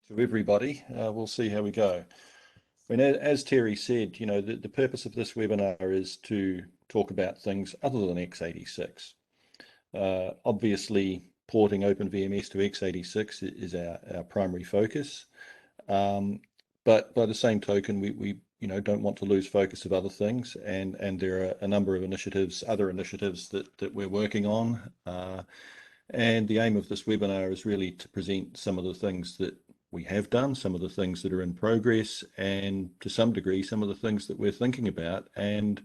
to everybody. We'll see how we go. I mean, as Terry said, the purpose of this webinar is to talk about things other than x86. Obviously, porting OpenVMS to x86 is our primary focus. But by the same token, we don't want to lose focus of other things, and there are a number of other initiatives that we're working on. And the aim of this webinar is really to present some of the things that we have done, some of the things that are in progress, and to some degree, some of the things that we're thinking about, and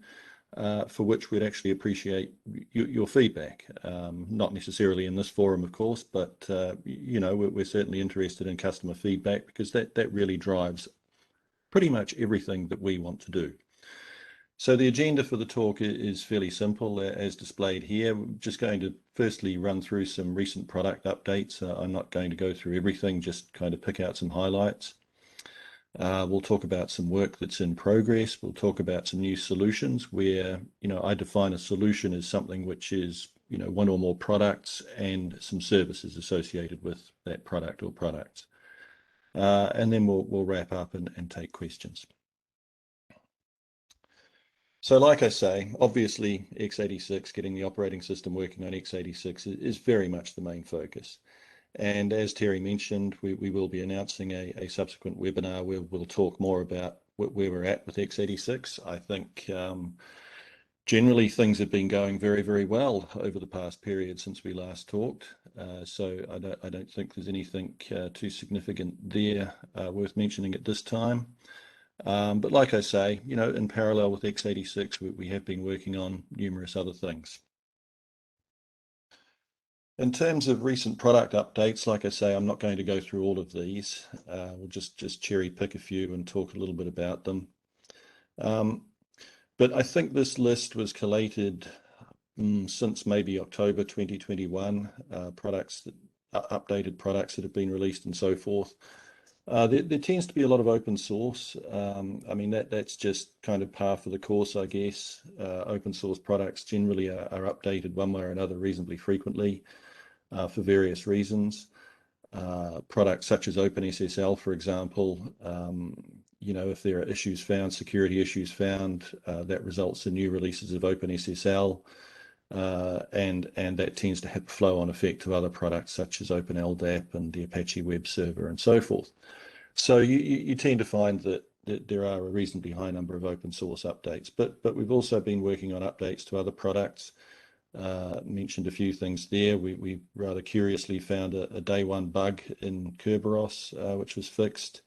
for which we'd actually appreciate your feedback. Not necessarily in this forum, of course, but we're certainly interested in customer feedback, because that really drives pretty much everything that we want to do. So the agenda for the talk is fairly simple, as displayed here. We're just going to firstly run through some recent product updates. I'm not going to go through everything, just kind of pick out some highlights. We'll talk about some work that's in progress. We'll talk about some new solutions where, I define a solution as something which is, one or more products and some services associated with that product or products. And then we'll wrap up and take questions. So like I say, obviously x86, getting the operating system working on x86 is very much the main focus. And as Terry mentioned, we will be announcing a subsequent webinar where we'll talk more about where we're at with x86. I think generally things have been going very, very well over the past period since we last talked. So I don't think there's anything too significant there worth mentioning at this time. But like I say, in parallel with x86, we have been working on numerous other things. In terms of recent product updates, like I say, I'm not going to go through all of these. We'll just cherry pick a few and talk a little bit about them. But I think this list was collated since maybe October 2021, updated products that have been released and so forth. There tends to be a lot of open source. I mean, that's just kind of par for the course, I guess. Open source products generally are updated one way or another reasonably frequently for various reasons. Products such as OpenSSL, for example, if there are issues found, security issues found, that results in new releases of OpenSSL. And that tends to have a flow-on effect to other products such as OpenLDAP and the Apache Web Server and so forth. So you tend to find that there are a reasonably high number of open source updates, but we've also been working on updates to other products. Mentioned a few things there. We rather curiously found a day one bug in Kerberos, which was fixed.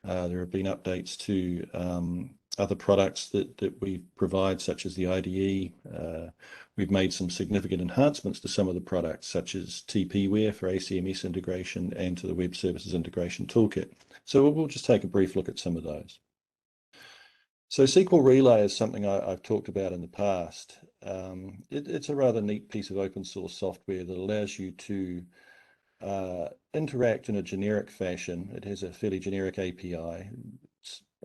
There have been updates to other products that we provide, such as the IDE. We've made some significant enhancements to some of the products, such as TPware for ACMS integration and to the Web Services Integration Toolkit. So we'll just take a brief look at some of those. So SQL Relay is something I've talked about in the past. It's a rather neat piece of open source software that allows you to interact in a generic fashion. It has a fairly generic API.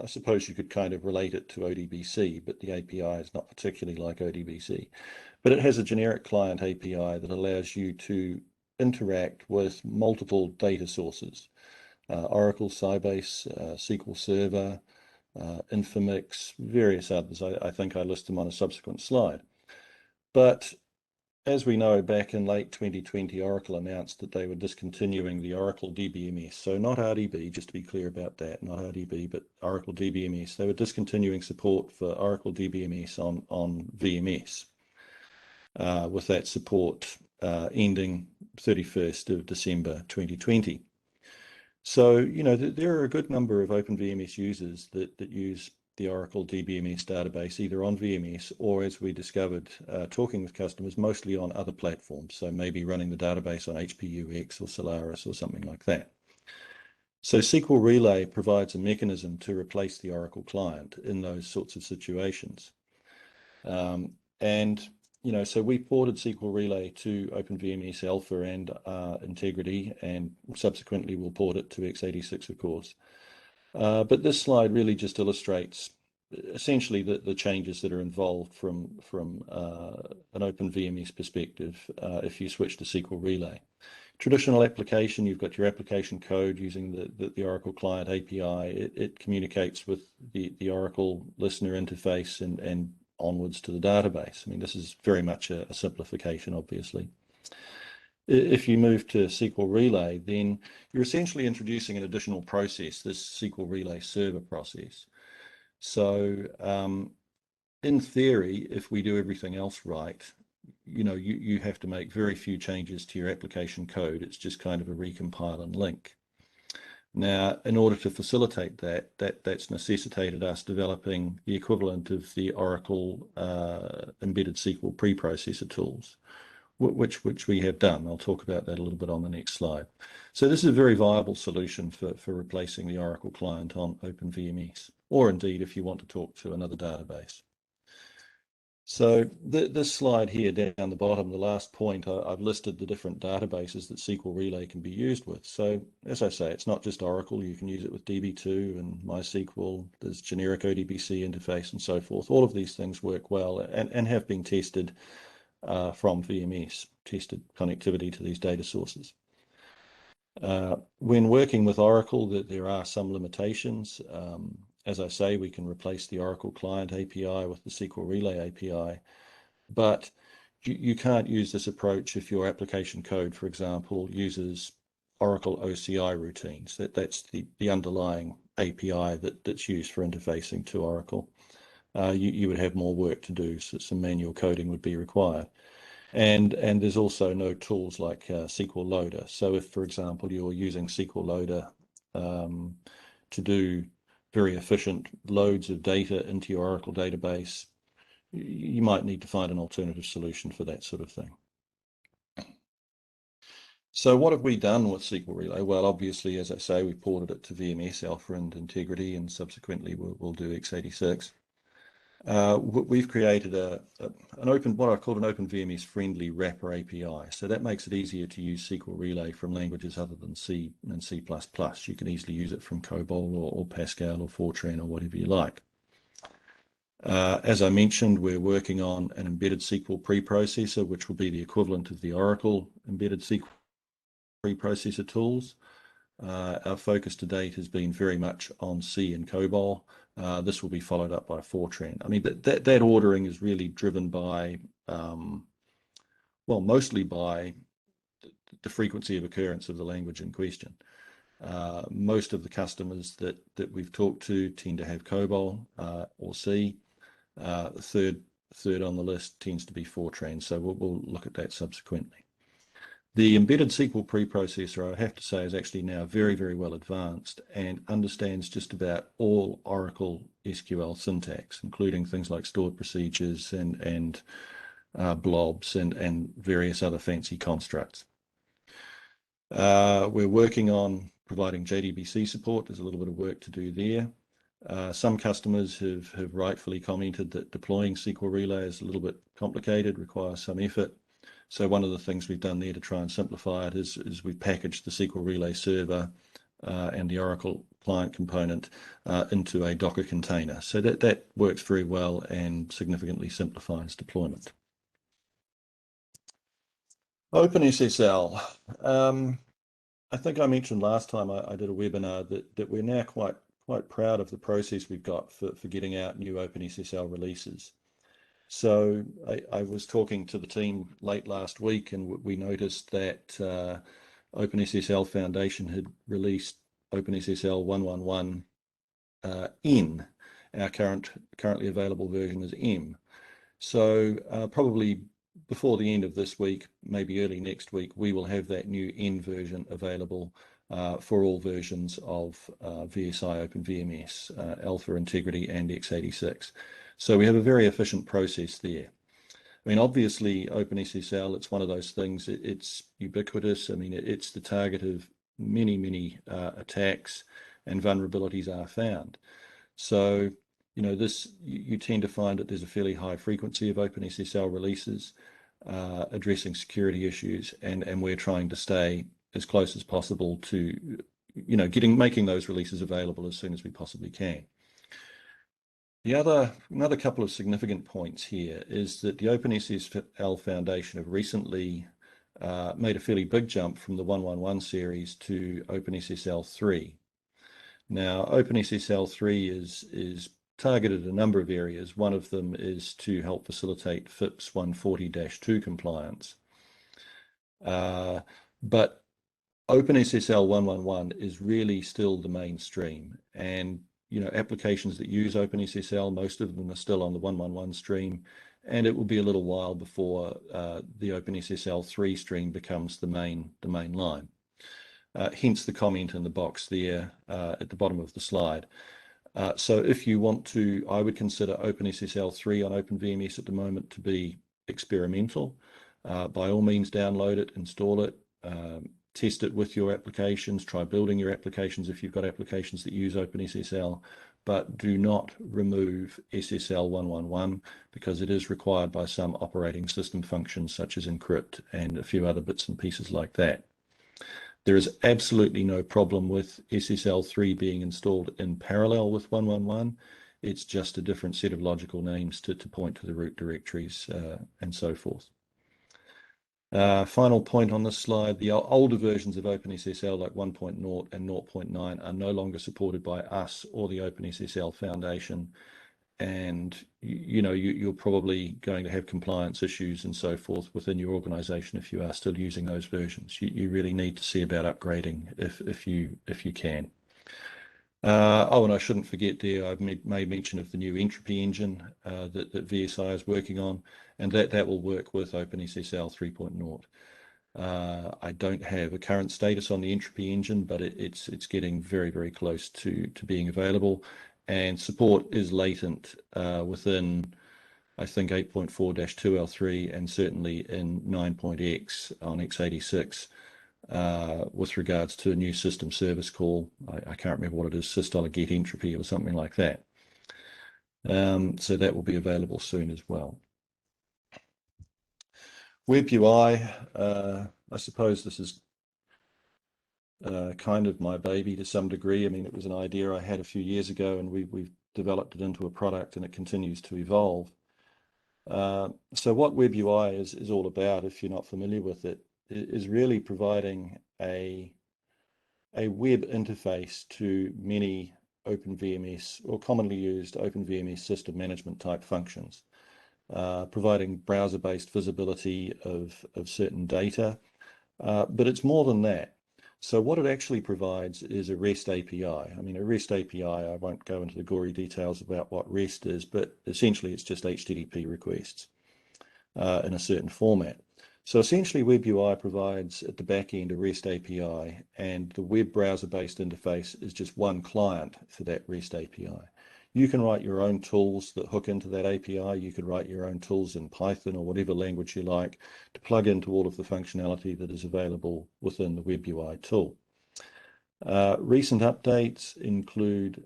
I suppose you could kind of relate it to ODBC, but the API is not particularly like ODBC. But it has a generic client API that allows you to interact with multiple data sources. Oracle, Sybase, SQL Server, Infomix, various others. I think I list them on a subsequent slide. But as we know, back in late 2020, Oracle announced that they were discontinuing the Oracle DBMS. So not RDB, just to be clear about that, not RDB, but Oracle DBMS. They were discontinuing support for Oracle DBMS on VMS, with that support ending 31st of December 2020. So, there are a good number of OpenVMS users that use the Oracle DBMS database either on VMS or, as we discovered, talking with customers, mostly on other platforms. So maybe running the database on HPUX or Solaris or something like that. So SQL Relay provides a mechanism to replace the Oracle client in those sorts of situations. So we ported SQL Relay to OpenVMS Alpha and Integrity, and subsequently we'll port it to x86, of course. But this slide really just illustrates essentially the changes that are involved from an OpenVMS perspective if you switch to SQL Relay. Traditional application, you've got your application code using the Oracle Client API. It communicates with the Oracle listener interface and onwards to the database. I mean, this is very much a simplification, obviously. If you move to SQL Relay, then you're essentially introducing an additional process, this SQL Relay server process. So in theory, if we do everything else right, you have to make very few changes to your application code. It's just kind of a recompile and link. Now, in order to facilitate that's necessitated us developing the equivalent of the Oracle embedded SQL preprocessor tools, which we have done. I'll talk about that a little bit on the next slide. So this is a very viable solution for replacing the Oracle client on OpenVMS, or indeed if you want to talk to another database. So this slide here down the bottom, the last point, I've listed the different databases that SQL Relay can be used with. So as I say, it's not just Oracle. You can use it with DB2 and MySQL. There's generic ODBC interface and so forth. All of these things work well and have been tested from VMS, tested connectivity to these data sources. When working with Oracle, there are some limitations. As I say, we can replace the Oracle Client API with the SQL Relay API, but you can't use this approach if your application code, for example, uses Oracle OCI routines. That's the underlying API that's used for interfacing to Oracle. You would have more work to do, so some manual coding would be required. And there's also no tools like SQL Loader. So if, for example, you're using SQL Loader to do very efficient loads of data into your Oracle database, you might need to find an alternative solution for that sort of thing. So what have we done with SQL Relay? Well, obviously, as I say, we ported it to VMS, Alpha, and Integrity, and subsequently we'll do x86. We've created what I call an Open VMS friendly wrapper API. So that makes it easier to use SQL Relay from languages other than C and C++. You can easily use it from COBOL or Pascal or Fortran or whatever you like. As I mentioned, we're working on an embedded SQL preprocessor, which will be the equivalent of the Oracle embedded SQL preprocessor tools. Our focus to date has been very much on C and COBOL. This will be followed up by Fortran. I mean, that ordering is really driven by, well, mostly by the frequency of occurrence of the language in question. Most of the customers that we've talked to tend to have COBOL or C. Third on the list tends to be Fortran, so we'll look at that subsequently. The embedded SQL preprocessor, I have to say, is actually now very, very well advanced and understands just about all Oracle SQL syntax, including things like stored procedures and blobs and various other fancy constructs. We're working on providing JDBC support. There's a little bit of work to do there. Some customers have rightfully commented that deploying SQL Relay is a little bit complicated, requires some effort. So one of the things we've done there to try and simplify it is we've packaged the SQL Relay server and the Oracle client component into a Docker container. So that works very well and significantly simplifies deployment. OpenSSL. I think I mentioned last time I did a webinar that we're now quite proud of the process we've got for getting out new OpenSSL releases. So I was talking to the team late last week, and we noticed that OpenSSL Foundation had released OpenSSL 1.11 N. Our currently available version is M. So probably before the end of this week, maybe early next week, we will have that new N version available for all versions of VSI OpenVMS, Alpha, Integrity, and x86. So we have a very efficient process there. I mean, obviously, OpenSSL, it's one of those things, it's ubiquitous. I mean, it's the target of many attacks, and vulnerabilities are found. So, you tend to find that there's a fairly high frequency of OpenSSL releases addressing security issues, and we're trying to stay as close as possible to, making those releases available as soon as we possibly can. Another couple of significant points here is that the OpenSSL Foundation have recently made a fairly big jump from the 1.1.1 series to OpenSSL 3. Now, OpenSSL 3 is targeted a number of areas. One of them is to help facilitate FIPS 140-2 compliance. But OpenSSL 1.1.1 is really still the mainstream, and applications that use OpenSSL, most of them are still on the 1.1.1 stream, and it will be a little while before the OpenSSL 3 stream becomes the main line. Hence the comment in the box there at the bottom of the slide. So if you want to, I would consider OpenSSL 3 on OpenVMS at the moment to be experimental. By all means, download it, install it, test it with your applications, try building your applications if you've got applications that use OpenSSL, but do not remove SSL 1.1.1 because it is required by some operating system functions such as encrypt and a few other bits and pieces like that. There is absolutely no problem with SSL 3 being installed in parallel with 1.1.1. It's just a different set of logical names to point to the root directories and so forth. Final point on this slide, the older versions of OpenSSL like 1.0 and 0.9 are no longer supported by us or the OpenSSL Foundation. And you're probably going to have compliance issues and so forth within your organization if you are still using those versions. You really need to see about upgrading if you can. And I shouldn't forget there, I've made mention of the new entropy engine that VSI is working on, and that will work with OpenSSL 3.0. I don't have a current status on the entropy engine, but it's getting very, very close to being available, and support is latent within, I think, 8.4-2L3 and certainly in 9.x on x86. With regards to a new system service call. I can't remember what it is, systolic get entropy or something like that. So that will be available soon as well. WebUI, I suppose this is kind of my baby to some degree. I mean, it was an idea I had a few years ago, and we've developed it into a product, and it continues to evolve. So what WebUI is all about, if you're not familiar with it, is really providing a web interface to many OpenVMS or commonly used OpenVMS system management type functions, providing browser-based visibility of certain data, but it's more than that. So what it actually provides is a REST API. I mean, a REST API, I won't go into the gory details about what REST is, but essentially it's just HTTP requests in a certain format. So essentially WebUI provides at the back end a REST API, and the web browser-based interface is just one client for that REST API. You can write your own tools that hook into that API. You can write your own tools in Python or whatever language you like to plug into all of the functionality that is available within the WebUI tool. Recent updates include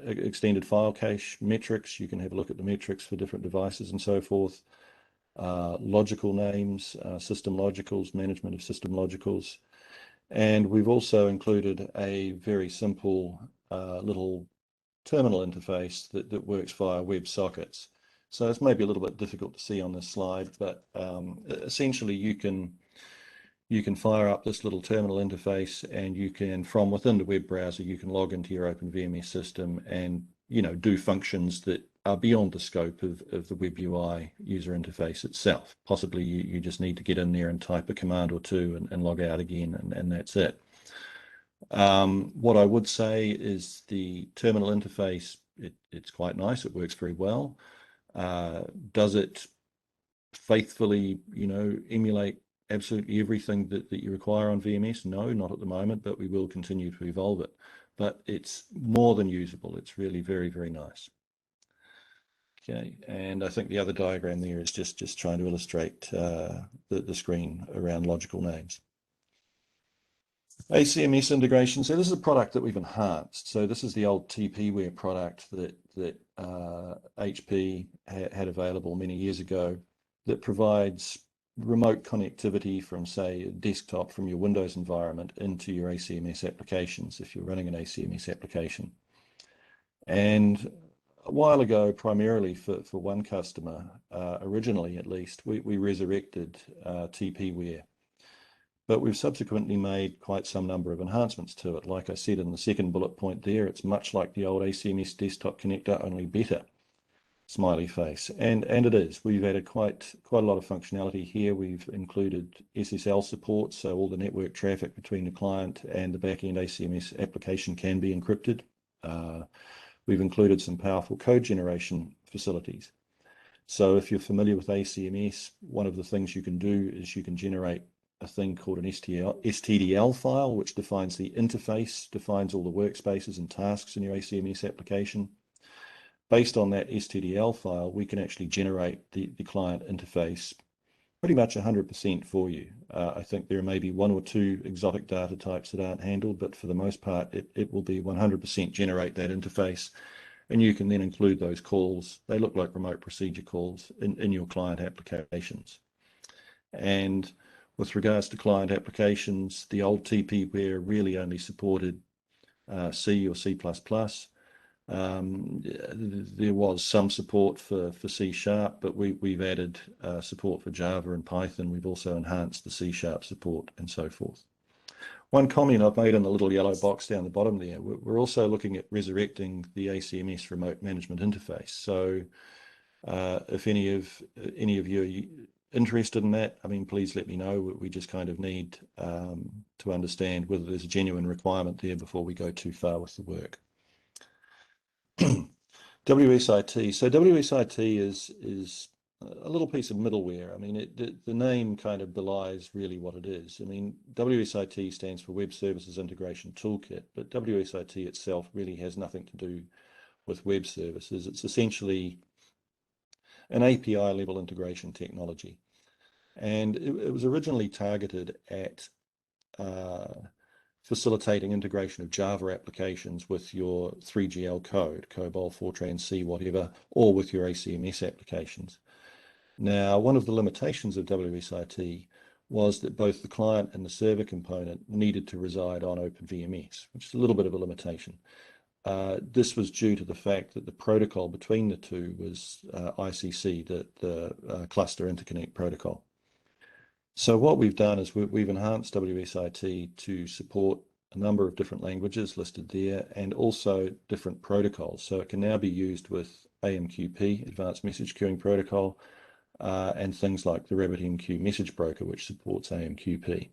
extended file cache metrics. You can have a look at the metrics for different devices and so forth. Logical names, system logicals, management of system logicals. And we've also included a very simple little terminal interface that works via WebSockets. So it's maybe a little bit difficult to see on this slide, but essentially you can fire up this little terminal interface, and you can, from within the web browser, you can log into your OpenVMS system and do functions that are beyond the scope of the WebUI user interface itself. Possibly you just need to get in there and type a command or two and log out again, and that's it. What I would say is the terminal interface, it's quite nice. It works very well. Does it faithfully, emulate absolutely everything that you require on VMS? No, not at the moment, but we will continue to evolve it. But it's more than usable. It's really very, very nice. Okay, and I think the other diagram there is just trying to illustrate the screen around logical names. ACMS integration. So this is a product that we've enhanced. So this is the old TPware product that HP had available many years ago that provides remote connectivity from, say, a desktop from your Windows environment into your ACMS applications if you're running an ACMS application. And a while ago, primarily for one customer, originally at least, we resurrected TPware. But we've subsequently made quite some number of enhancements to it. Like I said in the second bullet point there, it's much like the old ACMS desktop connector, only better. Smiley face, and it is. We've added quite a lot of functionality here. We've included SSL support, so all the network traffic between the client and the backend ACMS application can be encrypted. We've included some powerful code generation facilities. So if you're familiar with ACMS, one of the things you can do is you can generate a thing called an STDL file, which defines the interface, defines all the workspaces and tasks in your ACMS application. Based on that STDL file, we can actually generate the client interface pretty much 100% for you. I think there may be one or two exotic data types that aren't handled, but for the most part, it will be 100% generate that interface. And you can then include those calls. They look like remote procedure calls in your client applications. And with regards to client applications, the old TPware really only supported C or C++. There was some support for C#, but we've added support for Java and Python. We've also enhanced the C# support and so forth. One comment I've made in the little yellow box down the bottom there, we're also looking at resurrecting the ACMS remote management interface. So if any of you are interested in that, I mean, please let me know. We just kind of need to understand whether there's a genuine requirement there before we go too far with the work. WSIT. So WSIT is a little piece of middleware. I mean, the name kind of belies really what it is. I mean, WSIT stands for Web Services Integration Toolkit, but WSIT itself really has nothing to do with web services. It's essentially an API level integration technology. And it was originally targeted at facilitating integration of Java applications with your 3GL code, COBOL, Fortran, C, whatever, or with your ACMS applications. Now, one of the limitations of WSIT was that both the client and the server component needed to reside on OpenVMS, which is a little bit of a limitation. This was due to the fact that the protocol between the two was ICC, the Cluster Interconnect Protocol. So what we've done is we've enhanced WSIT to support a number of different languages listed there and also different protocols. So it can now be used with AMQP, Advanced Message Queuing Protocol, and things like the RabbitMQ message broker, which supports AMQP.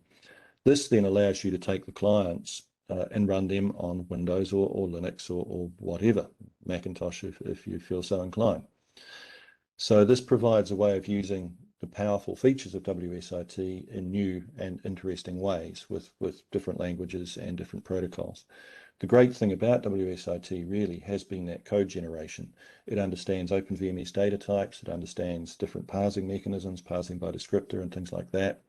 This then allows you to take the clients and run them on Windows or Linux or whatever, Macintosh if you feel so inclined. So this provides a way of using the powerful features of WSIT in new and interesting ways with different languages and different protocols. The great thing about WSIT really has been that code generation. It understands OpenVMS data types, it understands different parsing mechanisms, parsing by descriptor and things like that.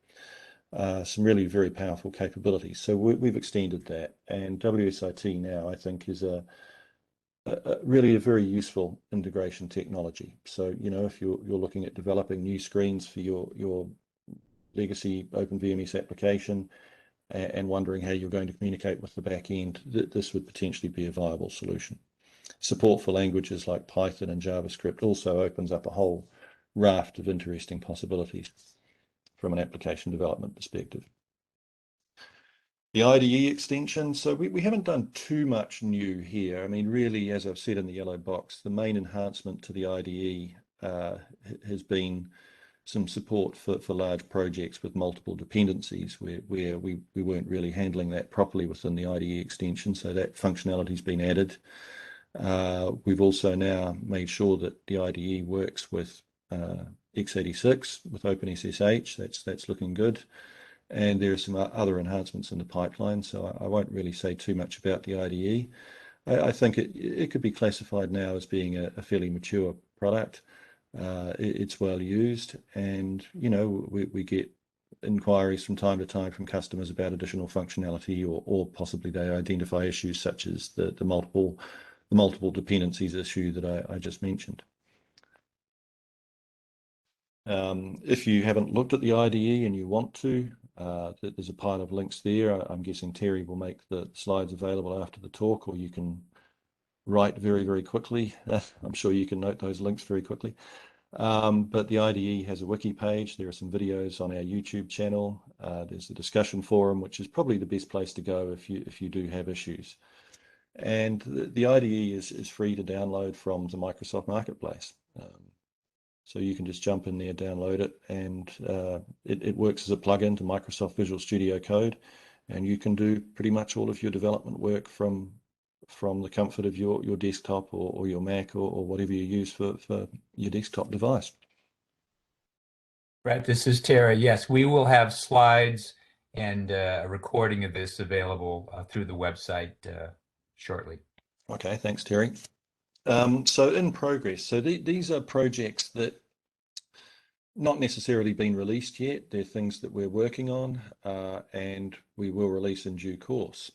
Some really very powerful capabilities. So we've extended that, and WSIT now I think is really a very useful integration technology. So, you know, if you're looking at developing new screens for your legacy OpenVMS application and wondering how you're going to communicate with the back end, this would potentially be a viable solution. Support for languages like Python and JavaScript also opens up a whole raft of interesting possibilities from an application development perspective. The IDE extension, so we haven't done too much new here. I mean, really, as I've said in the yellow box, the main enhancement to the IDE has been some support for large projects with multiple dependencies where we weren't really handling that properly within the IDE extension, so that functionality's been added. We've also now made sure that the IDE works with x86 with OpenSSH. That's looking good. And there are some other enhancements in the pipeline, so I won't really say too much about the IDE. I think it could be classified now as being a fairly mature product. It's well used, and you know we get inquiries from time to time from customers about additional functionality, or possibly they identify issues such as the multiple dependencies issue that I just mentioned. If you haven't looked at the IDE and you want to, there's a pile of links there. I'm guessing Terry will make the slides available after the talk, or you can write very, very quickly. I'm sure you can note those links very quickly. But the IDE has a wiki page. There are some videos on our YouTube channel. There's a discussion forum, which is probably the best place to go if you do have issues. And the IDE is free to download from the Microsoft Marketplace. So you can just jump in there, download it, and it works as a plugin to Microsoft Visual Studio Code, and you can do pretty much all of your development work from the comfort of your desktop or your Mac or whatever you use for your desktop device. Brett, this is Tara. Yes, we will have slides and a recording of this available through the website shortly. Okay, thanks, Terry. So in progress. So these are projects that not necessarily been released yet. They're things that we're working on and we will release in due course.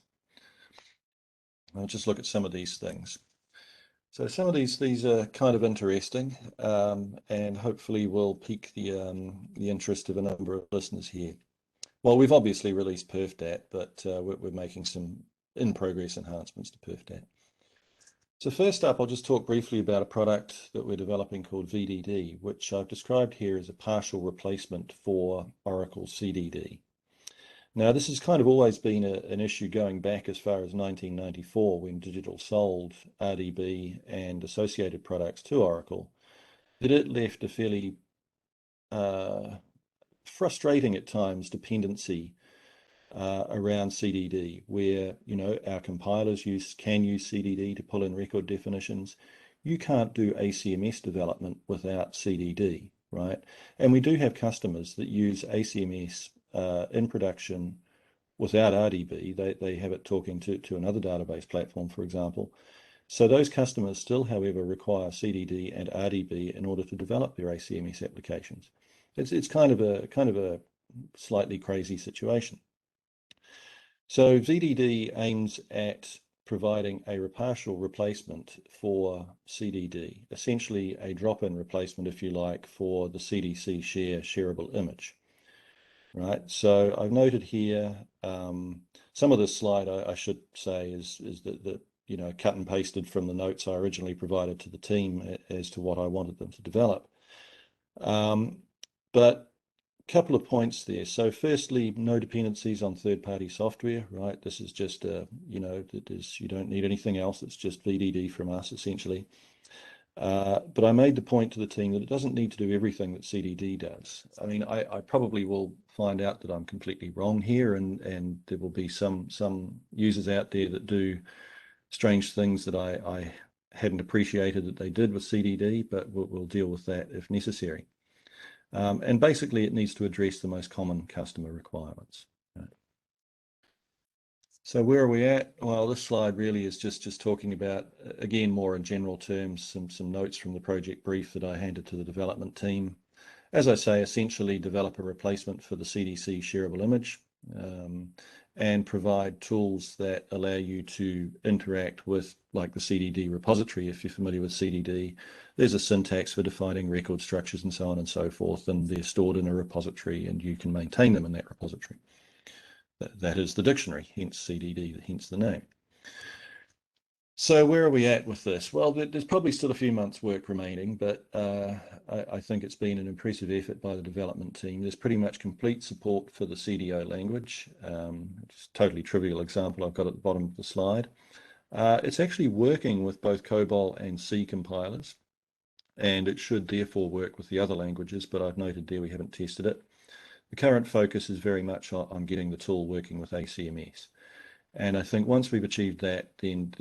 I'll just look at some of these things. So some of these are kind of interesting and hopefully will pique the interest of a number of listeners here. Well, we've obviously released PerfDAT, but we're making some in-progress enhancements to PerfDAT. So first up, I'll just talk briefly about a product that we're developing called VDD, which I've described here as a partial replacement for Oracle CDD. Now, this has kind of always been an issue going back as far as 1994 when Digital sold RDB and associated products to Oracle, that it left a fairly frustrating at times dependency around CDD, where our compilers can use CDD to pull in record definitions. You can't do ACMS development without CDD, right? And we do have customers that use ACMS in production without RDB. They have it talking to another database platform, for example. So those customers still, however, require CDD and RDB in order to develop their ACMS applications. It's kind of a slightly crazy situation. So VDD aims at providing a partial replacement for CDD, essentially a drop-in replacement, if you like, for the CDC shareable image, right? So I've noted here, some of this slide I should say is the cut and pasted from the notes I originally provided to the team as to what I wanted them to develop. But couple of points there. So firstly, no dependencies on third-party software, right? This is just you don't need anything else. It's just VDD from us, essentially. But I made the point to the team that it doesn't need to do everything that CDD does. I mean, I probably will find out that I'm completely wrong here, and there will be some users out there that do strange things that I hadn't appreciated that they did with CDD, but we'll deal with that if necessary. And basically, it needs to address the most common customer requirements. Right? So where are we at? Well, this slide really is just talking about, again, more in general terms, some notes from the project brief that I handed to the development team. As I say, essentially develop a replacement for the CDC shareable image and provide tools that allow you to interact with, like the CDD repository. If you're familiar with CDD, there's a syntax for defining record structures and so on and so forth, and they're stored in a repository and you can maintain them in that repository. That is the dictionary, hence CDD, hence the name. So where are we at with this? Well, there's probably still a few months' work remaining, but I think it's been an impressive effort by the development team. There's pretty much complete support for the CDO language. It's a totally trivial example I've got at the bottom of the slide. It's actually working with both COBOL and C compilers, and it should therefore work with the other languages, but I've noted there we haven't tested it. The current focus is very much on getting the tool working with ACMS. And I think once we've achieved that, then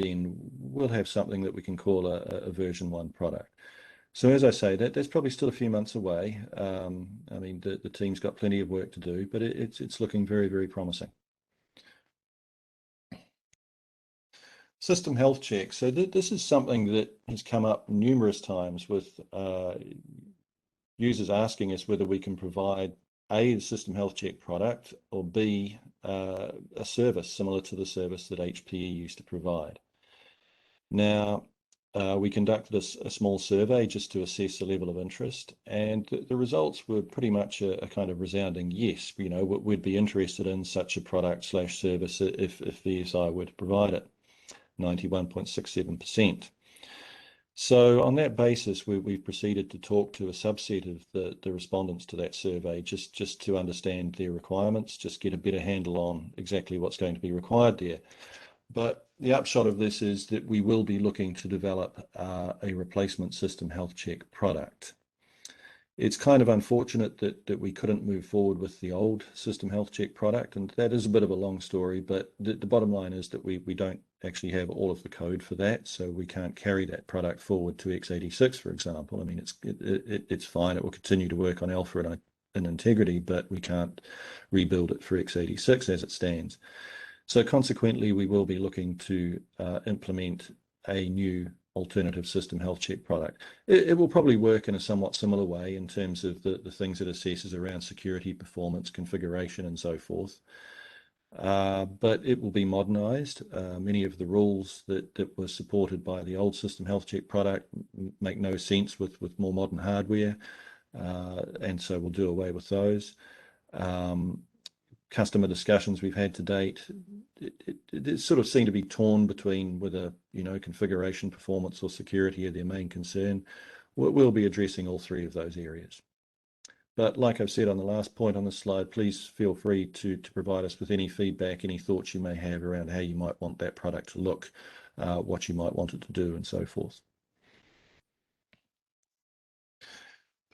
we'll have something that we can call a version 1 product. So as I say, that's probably still a few months away. I mean, the team's got plenty of work to do, but it's looking very, very promising. System health check. So this is something that has come up numerous times with users asking us whether we can provide A, the system health check product, or B, a service similar to the service that HPE used to provide. Now, we conducted a small survey just to assess the level of interest, and the results were pretty much a kind of resounding yes. We'd be interested in such a product/service if VSI were to provide it. 91.67%. So on that basis, we've proceeded to talk to a subset of the respondents to that survey, just to understand their requirements, just get a better handle on exactly what's going to be required there. But the upshot of this is that we will be looking to develop a replacement system health check product. It's kind of unfortunate that we couldn't move forward with the old system health check product, and that is a bit of a long story, but the bottom line is that we don't actually have all of the code for that, so we can't carry that product forward to x86, for example. I mean, it's fine, it will continue to work on Alpha and Integrity, but we can't rebuild it for x86 as it stands. So consequently, we will be looking to implement a new alternative system health check product. It will probably work in a somewhat similar way in terms of the things it assesses around security, performance, configuration, and so forth. But it will be modernized. Many of the rules that were supported by the old system health check product make no sense with more modern hardware, and so we'll do away with those. Customer discussions we've had to date, it sort of seem to be torn between whether, configuration, performance, or security are their main concern. We'll be addressing all three of those areas. But like I've said on the last point on this slide, please feel free to provide us with any feedback, any thoughts you may have around how you might want that product to look, what you might want it to do, and so forth.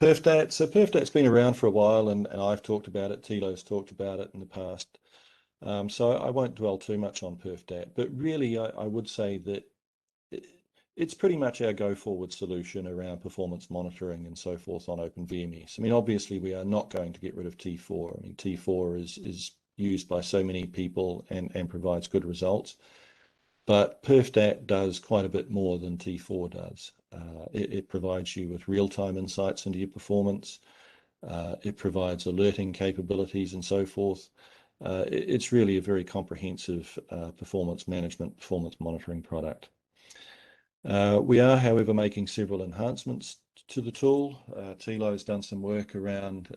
PerfDAT. So PerfDAT's been around for a while, and I've talked about it. Thilo's talked about it in the past. So I won't dwell too much on PerfDAT, but really I would say that it's pretty much our go-forward solution around performance monitoring and so forth on OpenVMS. I mean, obviously we are not going to get rid of T4. I mean, T4 is used by so many people and provides good results. But PerfDAT does quite a bit more than T4 does. It provides you with real-time insights into your performance. It provides alerting capabilities and so forth. It's really a very comprehensive performance management, performance monitoring product. We are, however, making several enhancements to the tool. Thilo's done some work around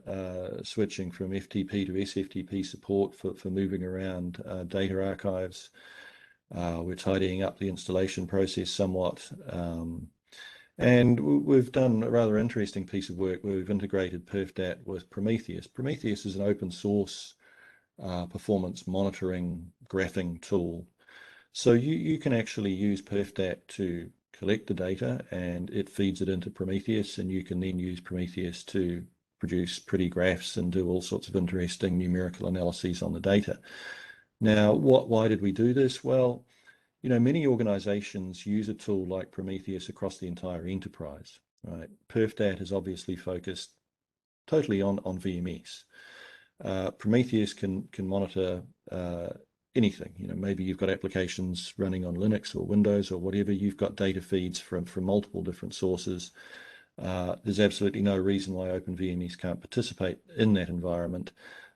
switching from FTP to SFTP support for moving around data archives. We're tidying up the installation process somewhat. And we've done a rather interesting piece of work where we've integrated PerfDAT with Prometheus. Prometheus is an open source performance monitoring graphing tool. So you can actually use PerfDAT to collect the data and it feeds it into Prometheus, and you can then use Prometheus to produce pretty graphs and do all sorts of interesting numerical analyses on the data. Now, why did we do this? Well, many organizations use a tool like Prometheus across the entire enterprise, right? PerfDAT is obviously focused totally on VMS. Prometheus can monitor anything. Maybe you've got applications running on Linux or Windows or whatever. You've got data feeds from multiple different sources. There's absolutely no reason why OpenVMS can't participate in that environment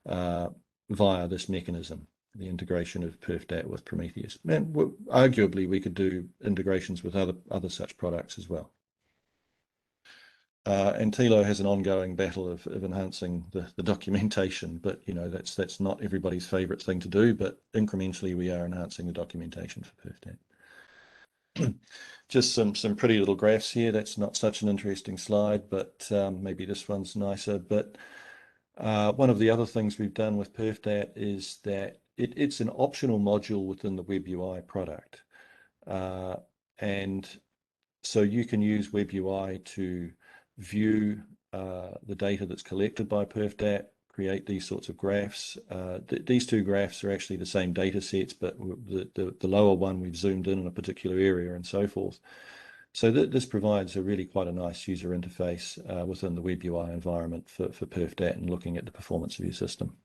via this mechanism, the integration of PerfDAT with Prometheus. And arguably, we could do integrations with other such products as well. And Thilo has an ongoing battle of enhancing the documentation, but that's not everybody's favorite thing to do, but incrementally we are enhancing the documentation for PerfDAT. Just some pretty little graphs here. That's not such an interesting slide, but maybe this one's nicer. But one of the other things we've done with PerfDAT is that it's an optional module within the WebUI product. And so you can use WebUI to view the data that's collected by PerfDAT, create these sorts of graphs. These two graphs are actually the same data sets, but the lower one we've zoomed in a particular area and so forth. So this provides quite a nice user interface within the WebUI environment for PerfDAT and looking at the performance of your system,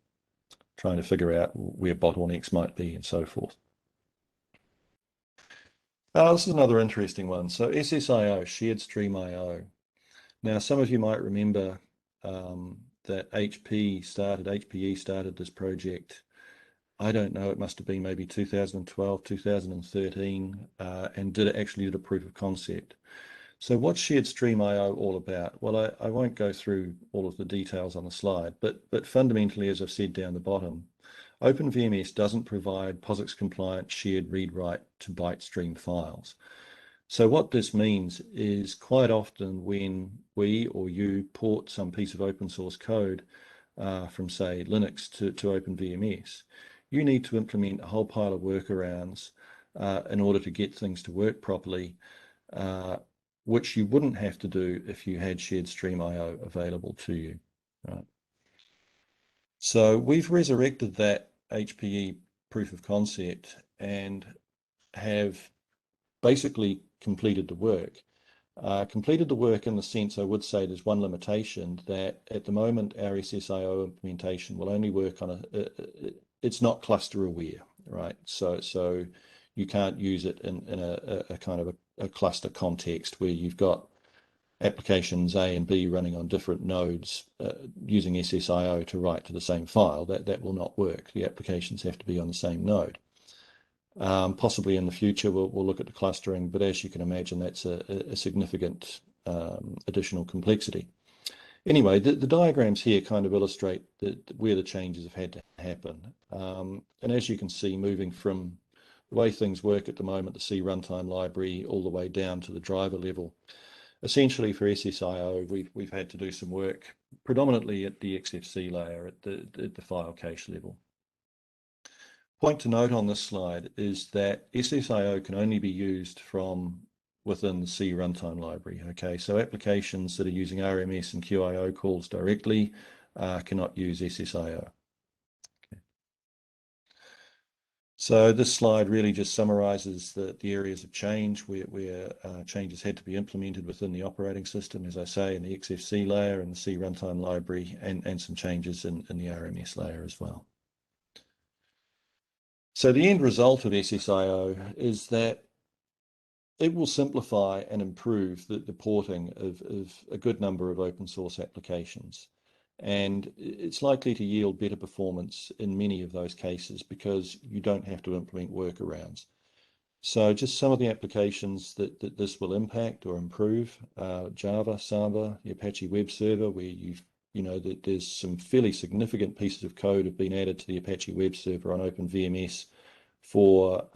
trying to figure out where bottlenecks might be and so forth. This is another interesting one. So SSIO, Shared Stream IO. Now, some of you might remember that HPE started this project. I don't know, it must have been maybe 2012, 2013, and actually did a proof of concept. So what's Shared Stream IO all about? Well, I won't go through all of the details on the slide, but fundamentally, as I've said down the bottom, OpenVMS doesn't provide POSIX compliant shared read-write to byte stream files. So what this means is quite often when we or you port some piece of open source code from, say, Linux to OpenVMS, you need to implement a whole pile of workarounds in order to get things to work properly, which you wouldn't have to do if you had shared stream IO available to you. Right? So we've resurrected that HPE proof of concept and have basically completed the work. Completed the work in the sense, I would say there's one limitation, that at the moment our SSIO implementation will only work on it's not cluster aware, right? So you can't use it in a kind of a cluster context where you've got applications A and B running on different nodes using SSIO to write to the same file. That will not work. The applications have to be on the same node. Possibly in the future we'll look at the clustering, but as you can imagine, that's a significant additional complexity. Anyway, the diagrams here kind of illustrate where the changes have had to happen. And as you can see, moving from the way things work at the moment, the C runtime library, all the way down to the driver level, essentially for SSIO, we've had to do some work predominantly at the XFC layer, at the file cache level. Point to note on this slide is that SSIO can only be used from within the C runtime library. Okay, so applications that are using RMS and QIO calls directly cannot use SSIO. Okay. So this slide really just summarizes the areas of change where changes had to be implemented within the operating system, as I say, in the XFC layer and the C runtime library, and some changes in the RMS layer as well. So the end result of SSIO is that it will simplify and improve the porting of a good number of open source applications. And it's likely to yield better performance in many of those cases because you don't have to implement workarounds. So just some of the applications that this will impact or improve: Java, Samba, the Apache Web Server, where there's some fairly significant pieces of code have been added to the Apache Web Server on OpenVMS for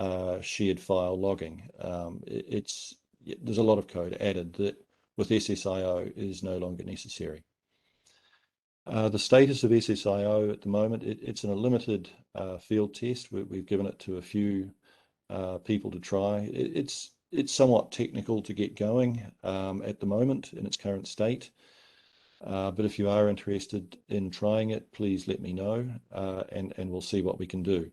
shared file logging. There's a lot of code added that with SSIO is no longer necessary. The status of SSIO at the moment, it's in a limited field test. We've given it to a few people to try. It's somewhat technical to get going at the moment in its current state. But if you are interested in trying it, please let me know, and we'll see what we can do.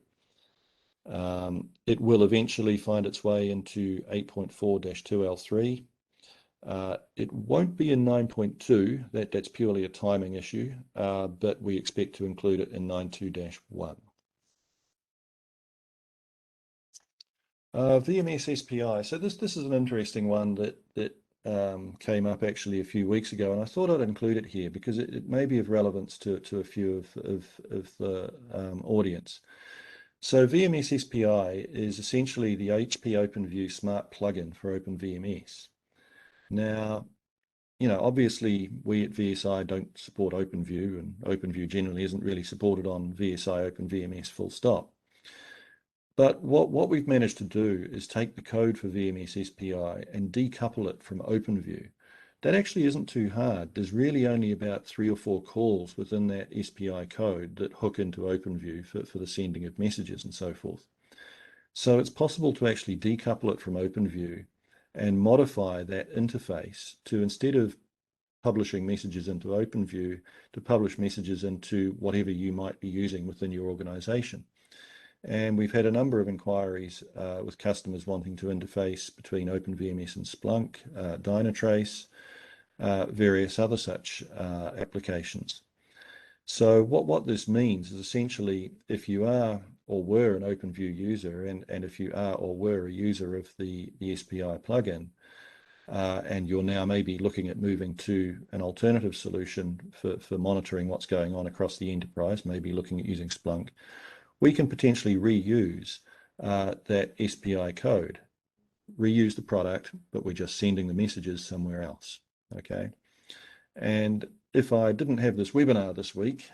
It will eventually find its way into 8.4-2L3. It won't be in 9.2, that's purely a timing issue, but we expect to include it in 9.2-1. VMS Spi. So this is an interesting one that came up actually a few weeks ago, and I thought I'd include it here because it may be of relevance to a few of the audience. So VMS Spi is essentially the HP OpenView Smart plugin for OpenVMS. Now, obviously we at VSI don't support OpenView, and OpenView generally isn't really supported on VSI OpenVMS full stop. But what we've managed to do is take the code for VMS Spi and decouple it from OpenView. That actually isn't too hard. There's really only about 3 or 4 calls within that SPI code that hook into OpenView for the sending of messages and so forth. So it's possible to actually decouple it from OpenView and modify that interface to, instead of publishing messages into OpenView, to publish messages into whatever you might be using within your organization. And we've had a number of inquiries with customers wanting to interface between OpenVMS and Splunk, Dynatrace, various other such applications. So what this means is essentially, if you are or were an OpenView user, and if you are or were a user of the SPI plugin, and you're now maybe looking at moving to an alternative solution for monitoring what's going on across the enterprise, maybe looking at using Splunk, we can potentially reuse that SPI code, reuse the product, but we're just sending the messages somewhere else. Okay. And if I didn't have this webinar this week,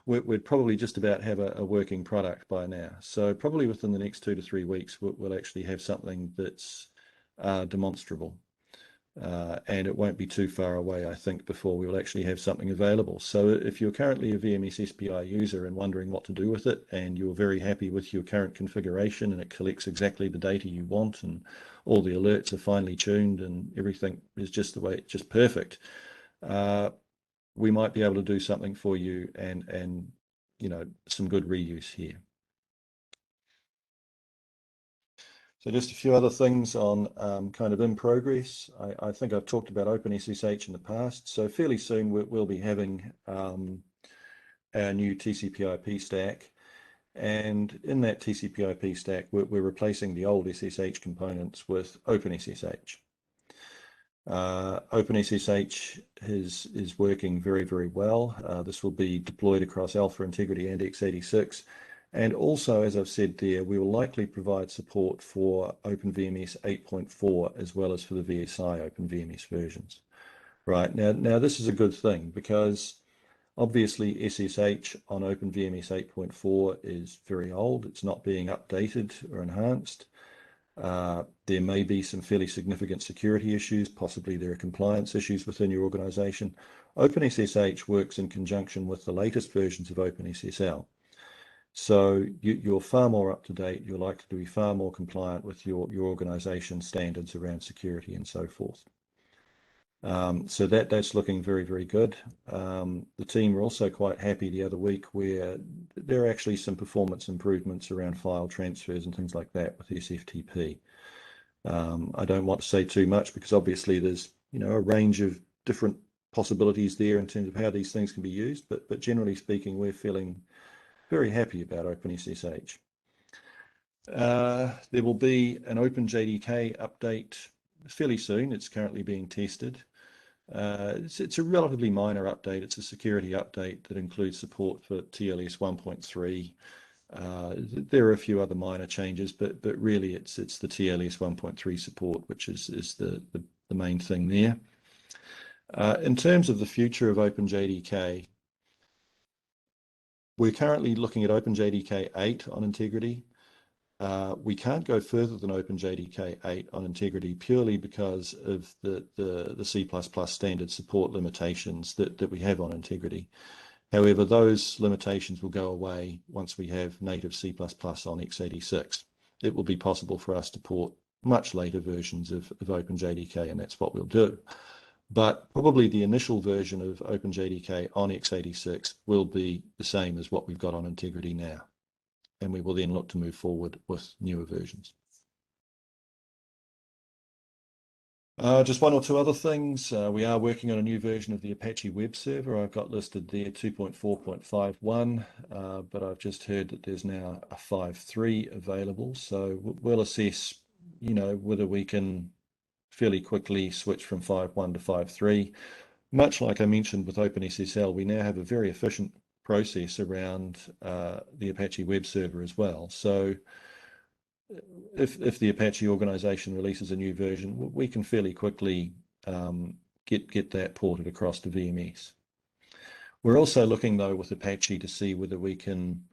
we'd probably just about have a working product by now. So probably within the next 2 to 3 weeks, we'll actually have something that's demonstrable. And it won't be too far away, I think, before we'll actually have something available. So if you're currently a VMS Spi user and wondering what to do with it, and you're very happy with your current configuration and it collects exactly the data you want and all the alerts are finely tuned and everything is just the way, just perfect, we might be able to do something for you and you know, some good reuse here. So just a few other things on kind of in progress. I think I've talked about OpenSSH in the past. So fairly soon we'll be having our new TCP/IP stack. And in that TCP/IP stack, we're replacing the old SSH components with OpenSSH. OpenSSH is working very, very well. This will be deployed across Alpha Integrity and x86. And also, as I've said there, we will likely provide support for OpenVMS 8.4 as well as for the VSI OpenVMS versions. Right, now this is a good thing because obviously SSH on OpenVMS 8.4 is very old. It's not being updated or enhanced. There may be some fairly significant security issues. Possibly there are compliance issues within your organization. OpenSSH works in conjunction with the latest versions of OpenSSL. So you're far more up to date. You're likely to be far more compliant with your organization standards around security and so forth. So that's looking very, very good. The team were also quite happy the other week where there are actually some performance improvements around file transfers and things like that with SFTP. I don't want to say too much because obviously there's, you know, a range of different possibilities there in terms of how these things can be used, but generally speaking, we're feeling very happy about OpenSSH. There will be an OpenJDK update fairly soon. It's currently being tested. It's a relatively minor update. It's a security update that includes support for TLS 1.3. There are a few other minor changes, but really it's the TLS 1.3 support, which is the main thing there. In terms of the future of OpenJDK, we're currently looking at OpenJDK 8 on integrity. We can't go further than OpenJDK 8 on integrity purely because of the C++ standard support limitations that we have on integrity. However, those limitations will go away once we have native C++ on x86. It will be possible for us to port much later versions of OpenJDK, and that's what we'll do. But probably the initial version of OpenJDK on x86 will be the same as what we've got on integrity now. And we will then look to move forward with newer versions. Just one or two other things. We are working on a new version of the Apache Web Server. I've got listed there 2.4.51, but I've just heard that there's now a 5.3 available. So we'll assess, you know, whether we can fairly quickly switch from 5.1 to 5.3. Much like I mentioned with OpenSSL, we now have a very efficient process around the Apache Web Server as well. So if the Apache organization releases a new version, we can fairly quickly get that ported across to VMS. We're also looking though with Apache to see whether we can,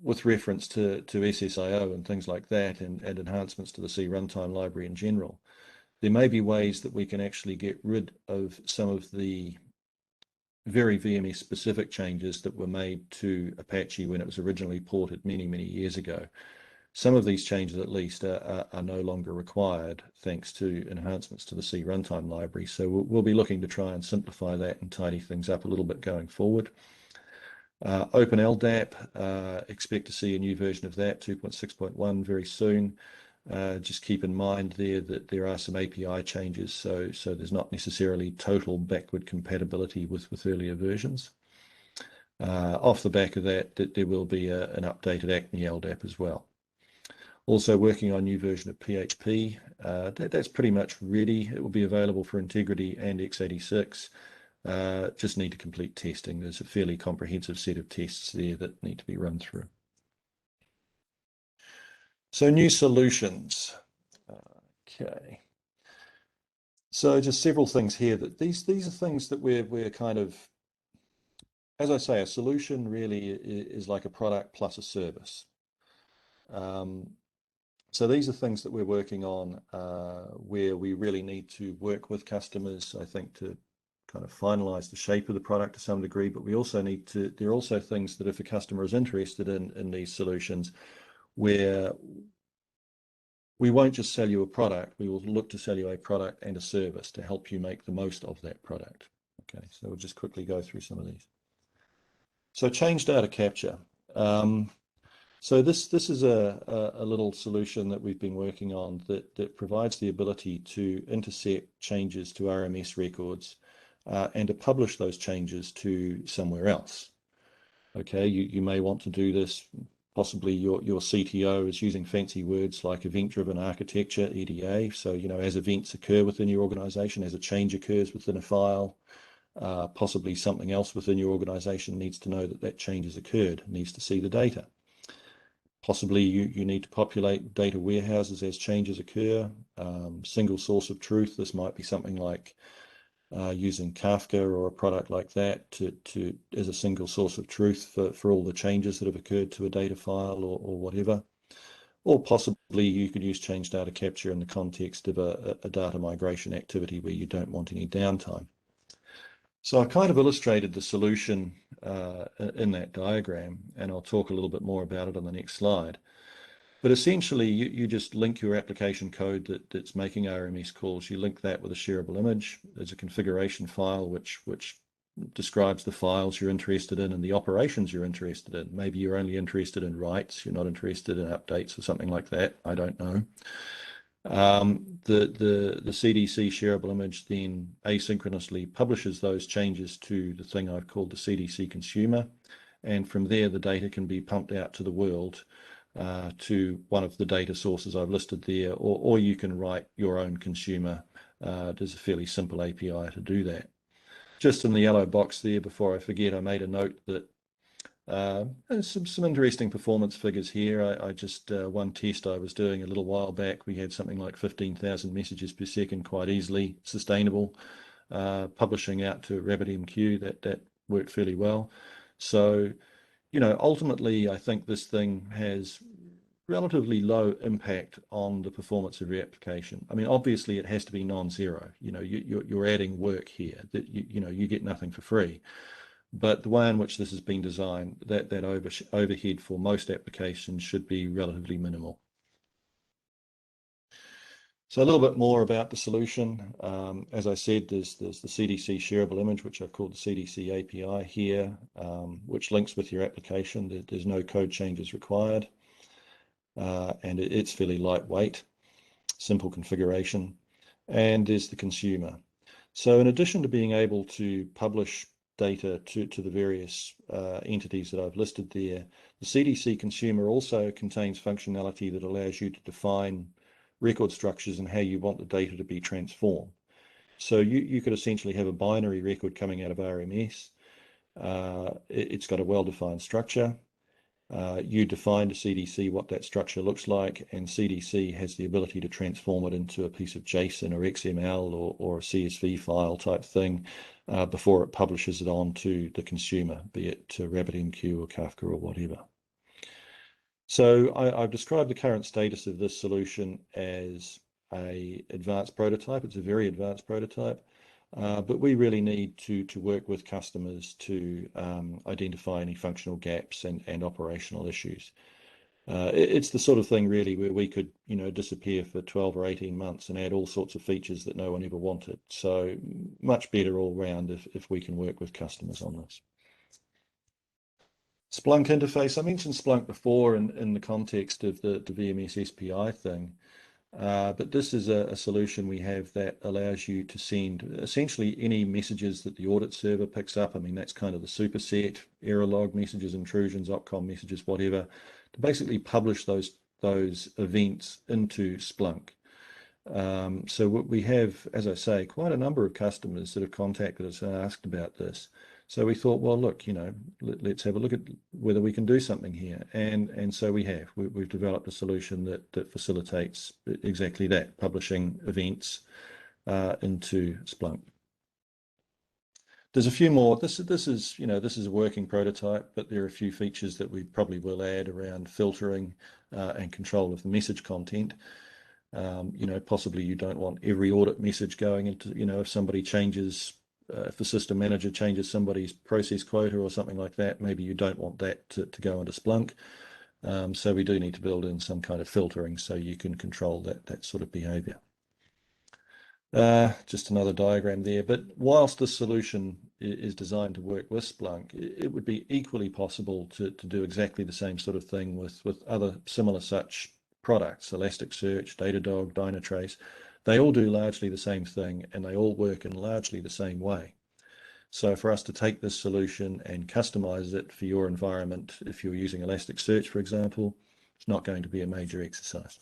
with reference to SSIO and things like that and enhancements to the C runtime library in general, there may be ways that we can actually get rid of some of the very VMS specific changes that were made to Apache when it was originally ported many, many years ago. Some of these changes at least are no longer required thanks to enhancements to the C runtime library. So we'll be looking to try and simplify that and tidy things up a little bit going forward. OpenLDAP, expect to see a new version of that, 2.6.1 very soon. Just keep in mind there that there are some API changes, so there's not necessarily total backward compatibility with earlier versions. Off the back of that, there will be an updated ACME LDAP as well. Also working on a new version of PHP. That's pretty much ready. It will be available for integrity and x86. Just need to complete testing. There's a fairly comprehensive set of tests there that need to be run through. So new solutions. Okay. So just several things here that these are things that we're kind of, as I say, a solution really is like a product plus a service. So these are things that we're working on where we really need to work with customers, I think, to kind of finalize the shape of the product to some degree, but we also need to, there are also things that if a customer is interested in these solutions, where we won't just sell you a product, we will look to sell you a product and a service to help you make the most of that product. Okay, so we'll just quickly go through some of these. So change data capture. So this is a little solution that we've been working on that provides the ability to intercept changes to RMS records and to publish those changes to somewhere else. Okay, you may want to do this. Possibly your CTO is using fancy words like event-driven architecture, EDA. So, you know, as events occur within your organization, as a change occurs within a file, possibly something else within your organization needs to know that that change has occurred, needs to see the data. Possibly you need to populate data warehouses as changes occur. Single source of truth, this might be something like using Kafka or a product like that to as a single source of truth for all the changes that have occurred to a data file or whatever. Or possibly you could use change data capture in the context of a data migration activity where you don't want any downtime. So I've kind of illustrated the solution in that diagram, and I'll talk a little bit more about it on the next slide. But essentially, you just link your application code that's making RMS calls. You link that with a shareable image. There's a configuration file which describes the files you're interested in and the operations you're interested in. Maybe you're only interested in writes, you're not interested in updates or something like that. I don't know. The CDC shareable image then asynchronously publishes those changes to the thing I've called the CDC Consumer. And from there, the data can be pumped out to the world to one of the data sources I've listed there, or you can write your own consumer. There's a fairly simple API to do that. Just in the yellow box there, before I forget, I made a note that some interesting performance figures here. I just, one test I was doing a little while back, we had something like 15,000 messages per second, quite easily sustainable. Publishing out to RabbitMQ, that worked fairly well. So, you know, ultimately, I think this thing has relatively low impact on the performance of your application. I mean, obviously, it has to be non-zero. You know, you're adding work here that you know you get nothing for free. But the way in which this has been designed, that overhead for most applications should be relatively minimal. So a little bit more about the solution. As I said, there's the CDC shareable image, which I've called the CDC API here, which links with your application. There's no code changes required. And it's fairly lightweight, simple configuration. And there's the consumer. So in addition to being able to publish data to the various entities that I've listed there, the CDC Consumer also contains functionality that allows you to define record structures and how you want the data to be transformed. So you could essentially have a binary record coming out of RMS. It's got a well-defined structure. You define to CDC what that structure looks like, and CDC has the ability to transform it into a piece of JSON or XML or a CSV file type thing before it publishes it on to the consumer, be it to RabbitMQ or Kafka or whatever. So I've described the current status of this solution as an advanced prototype. It's a very advanced prototype, but we really need to work with customers to identify any functional gaps and operational issues. It's the sort of thing really where we could, you know, disappear for 12 or 18 months and add all sorts of features that no one ever wanted. So much better all round if we can work with customers on this. Splunk interface. I mentioned Splunk before in the context of the VMS Spi thing, but this is a solution we have that allows you to send essentially any messages that the audit server picks up. I mean, that's kind of the superset, error log messages, intrusions, OPCOM messages, whatever, to basically publish those events into Splunk. So we have, as I say, quite a number of customers that have contacted us and asked about this. So we thought, well, look, you know, let's have a look at whether we can do something here. And so we have. We've developed a solution that facilitates exactly that, publishing events into Splunk. There's a few more. This is a working prototype, but there are a few features that we probably will add around filtering and control of the message content. Possibly you don't want every audit message going into, if somebody changes, if the system manager changes somebody's process quota or something like that, maybe you don't want that to go into Splunk. So we do need to build in some kind of filtering so you can control that sort of behavior. Just another diagram there, but whilst this solution is designed to work with Splunk, it would be equally possible to do exactly the same sort of thing with other similar such products, Elasticsearch, Datadog, Dynatrace. They all do largely the same thing and they all work in largely the same way. So for us to take this solution and customize it for your environment, if you're using Elasticsearch, for example, it's not going to be a major exercise.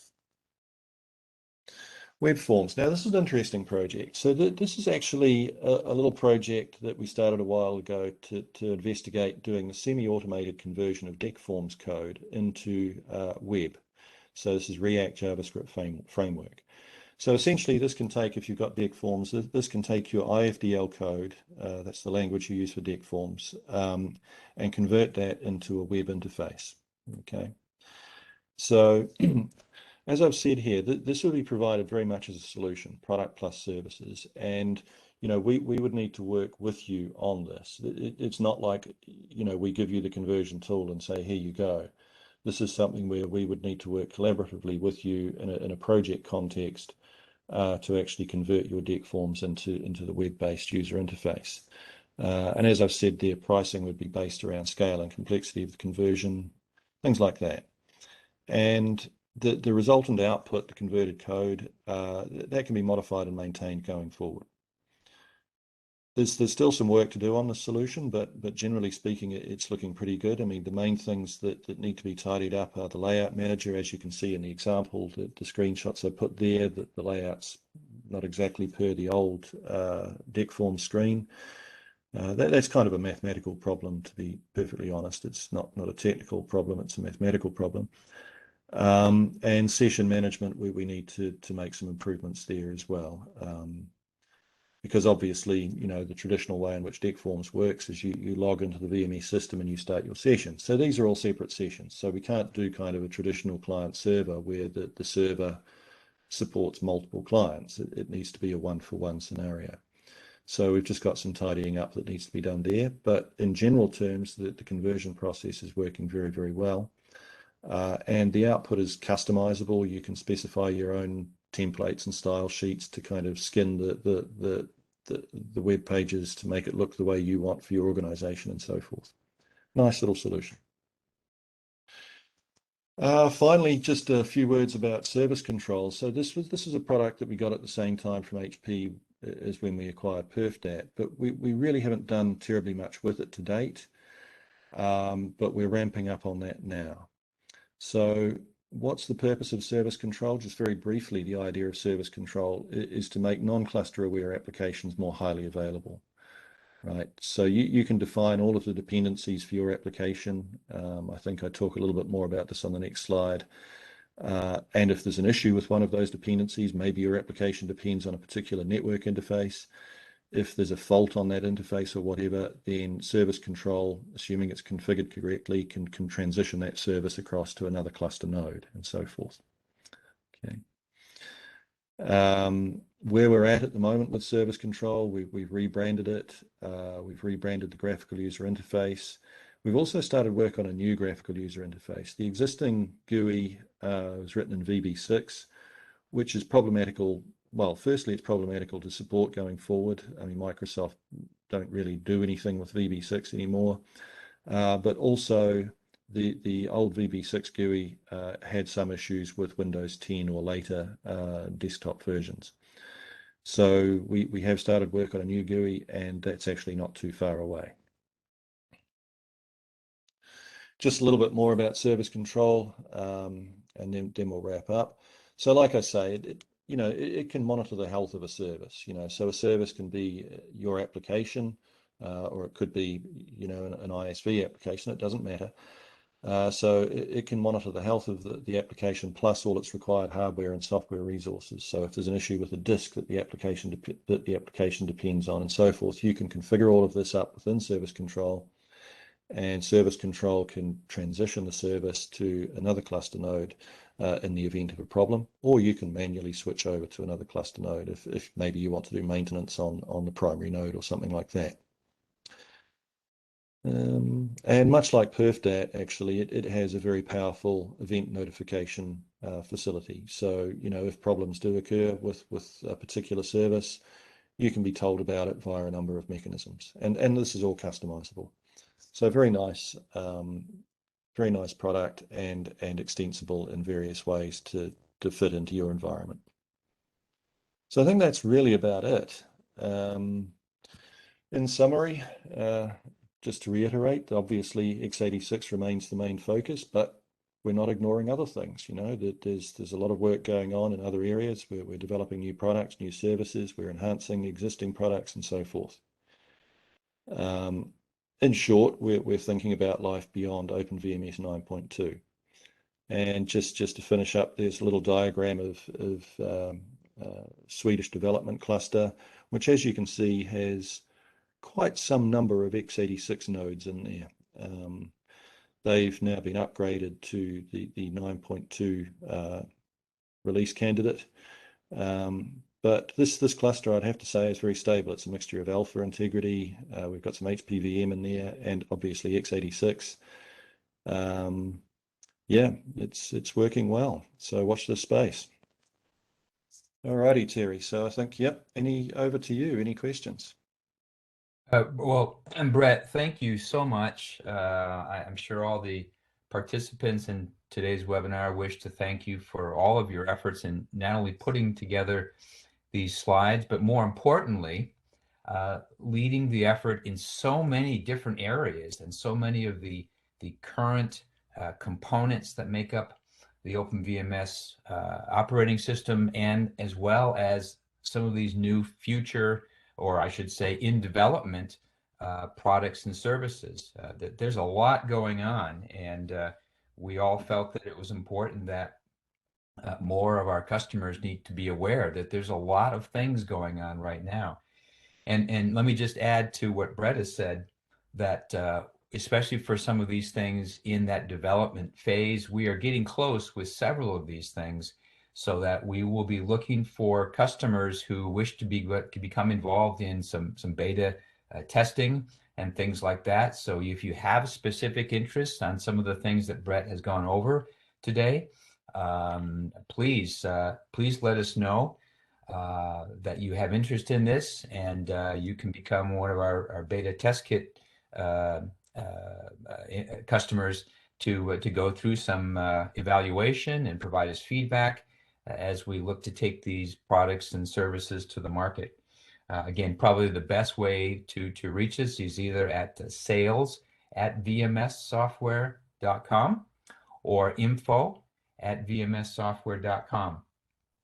Web forms. Now, this is an interesting project. So this is actually a little project that we started a while ago to investigate doing the semi-automated conversion of DEC forms code into web. So this is React JavaScript framework. So essentially, this can take, if you've got DEC forms, this can take your IFDL code, that's the language you use for DEC forms, and convert that into a web interface. Okay. So as I've said here, this will be provided very much as a solution, product plus services. And, we would need to work with you on this. It's not like, we give you the conversion tool and say, here you go. This is something where we would need to work collaboratively with you in a project context to actually convert your DEC forms into the web-based user interface. And as I've said there, pricing would be based around scale and complexity of the conversion, things like that. And the resultant output, the converted code, that can be modified and maintained going forward. There's still some work to do on the solution, but generally speaking, it's looking pretty good. I mean, the main things that need to be tidied up are the layout manager, as you can see in the example, the screenshots I put there, that the layout's not exactly per the old DEC form screen. That's kind of a mathematical problem, to be perfectly honest. It's not a technical problem, it's a mathematical problem. And session management, we need to make some improvements there as well. Because obviously, the traditional way in which DEC forms works is you log into the VMS system and you start your session. So these are all separate sessions. So we can't do kind of a traditional client server where the server supports multiple clients. It needs to be a one-for-one scenario. So we've just got some tidying up that needs to be done there. But in general terms, the conversion process is working very, very well. And the output is customizable. You can specify your own templates and style sheets to kind of skin the web pages to make it look the way you want for your organization and so forth. Nice little solution. Finally, just a few words about service control. So this is a product that we got at the same time from HP as when we acquired PerfDAT, but we really haven't done terribly much with it to date, but we're ramping up on that now. So what's the purpose of service control? Just very briefly, the idea of service control is to make non-cluster aware applications more highly available, right? So you can define all of the dependencies for your application. I think I talk a little bit more about this on the next slide. And if there's an issue with one of those dependencies, maybe your application depends on a particular network interface. If there's a fault on that interface or whatever, then service control, assuming it's configured correctly, can transition that service across to another cluster node and so forth. Okay. Where we're at the moment with service control, we've rebranded it. We've rebranded the graphical user interface. We've also started work on a new graphical user interface. The existing GUI was written in VB6, which is problematical. Well, firstly, it's problematical to support going forward. I mean, Microsoft don't really do anything with VB6 anymore, but also the old VB6 GUI had some issues with Windows 10 or later desktop versions. So we have started work on a new GUI, and that's actually not too far away. Just a little bit more about service control, and then we'll wrap up. So like I say, it can monitor the health of a service, so a service can be your application, or it could be, an ISV application, it doesn't matter. So it can monitor the health of the application plus all its required hardware and software resources. So if there's an issue with a disk that the application depends on and so forth, you can configure all of this up within service control, and service control can transition the service to another cluster node in the event of a problem, or you can manually switch over to another cluster node if maybe you want to do maintenance on the primary node or something like that. And much like PerfDAT, actually, it has a very powerful event notification facility. So, if problems do occur with a particular service, you can be told about it via a number of mechanisms. And this is all customizable. So very nice product and extensible in various ways to fit into your environment. So I think that's really about it. In summary, just to reiterate, obviously x86 remains the main focus, but we're not ignoring other things. That there's a lot of work going on in other areas where we're developing new products, new services, we're enhancing existing products, and so forth. In short, we're thinking about life beyond OpenVMS 9.2. And just to finish up, there's a little diagram of Swedish development cluster, which, as you can see, has quite some number of x86 nodes in there. They've now been upgraded to the 9.2 release candidate. But this cluster, I'd have to say, is very stable. It's a mixture of alpha integrity. We've got some HPVM in there, and obviously x86. Yeah, it's working well. So watch this space. Alrighty, Terry. So I think, yep. Over to you. Any questions? Well, and Brett, thank you so much. I'm sure all the participants in today's webinar wish to thank you for all of your efforts in not only putting together these slides, but more importantly, leading the effort in so many different areas and so many of the current components that make up the OpenVMS operating system, and as well as some of these new future, or I should say in development, products and services. There's a lot going on, and we all felt that it was important that more of our customers need to be aware that there's a lot of things going on right now. And let me just add to what Brett has said, that especially for some of these things in that development phase, we are getting close with several of these things, so that we will be looking for customers who wish to become involved in some beta testing and things like that. So if you have specific interests on some of the things that Brett has gone over today, please let us know that you have interest in this, and you can become one of our beta test kit customers to go through some evaluation and provide us feedback as we look to take these products and services to the market. Again, probably the best way to reach us is either at sales@vmssoftware.com or info@vmssoftware.com.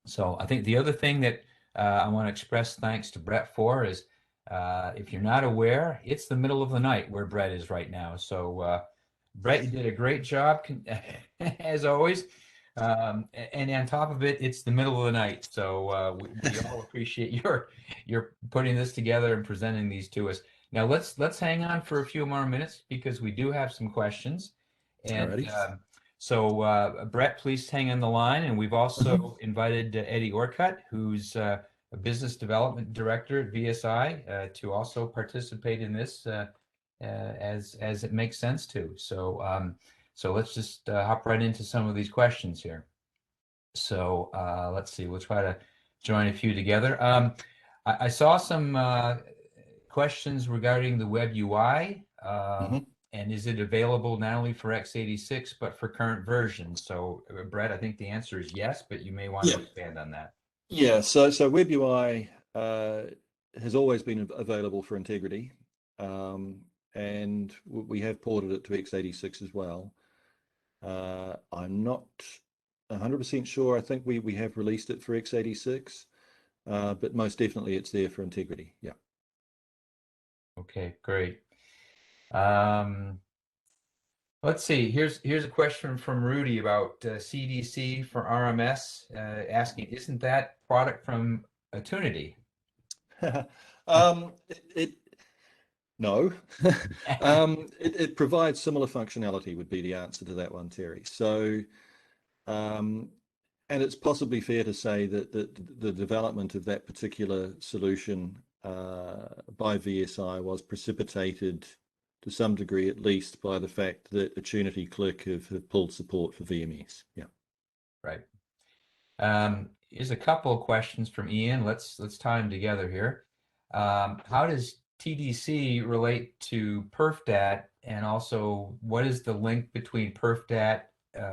So I think the other thing that I want to express thanks to Brett for is, if you're not aware, it's the middle of the night where Brett is right now. So Brett, you did a great job as always. And on top of it, it's the middle of the night. So we all appreciate your putting this together and presenting these to us. Now let's hang on for a few more minutes, because we do have some questions. And so Brett, please hang on the line. And we've also invited Eddie Orcutt, who's a business development director at VSI, to also participate in this as it makes sense to. So let's just hop right into some of these questions here. So let's see, we'll try to join a few together. I saw some questions regarding the WebUI, and is it available not only for x86, but for current versions? So Brett, I think the answer is yes, but you may want to expand on that. Yeah, so WebUI has always been available for integrity, and we have ported it to x86 as well. I'm not 100% sure. I think we have released it for x86, but most definitely it's there for integrity. Yeah. Okay, great. Let's see. Here's a question from Rudy about CDC for RMS, asking, isn't that product from Attunity? It no. It provides similar functionality would be the answer to that one, Terry. So, and it's possibly fair to say that the development of that particular solution by VSI was precipitated to some degree, at least, by the fact that Attunity Click have pulled support for VMS. Yeah. Right. Here's a couple of questions from Ian. Let's tie them together here. How does TDC relate to PerfDAT, and also what is the link between PerfDAT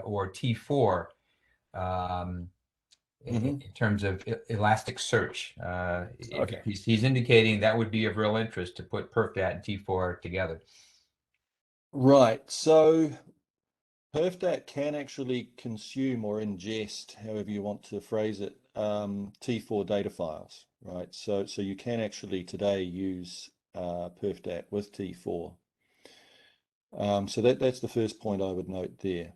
or T4 in terms of Elasticsearch? Okay. He's indicating that would be of real interest to put PerfDAT and T4 together. Right. So PerfDAT can actually consume or ingest, however you want to phrase it, T4 data files, right? So you can actually today use PerfDAT with T4. So that's the first point I would note there.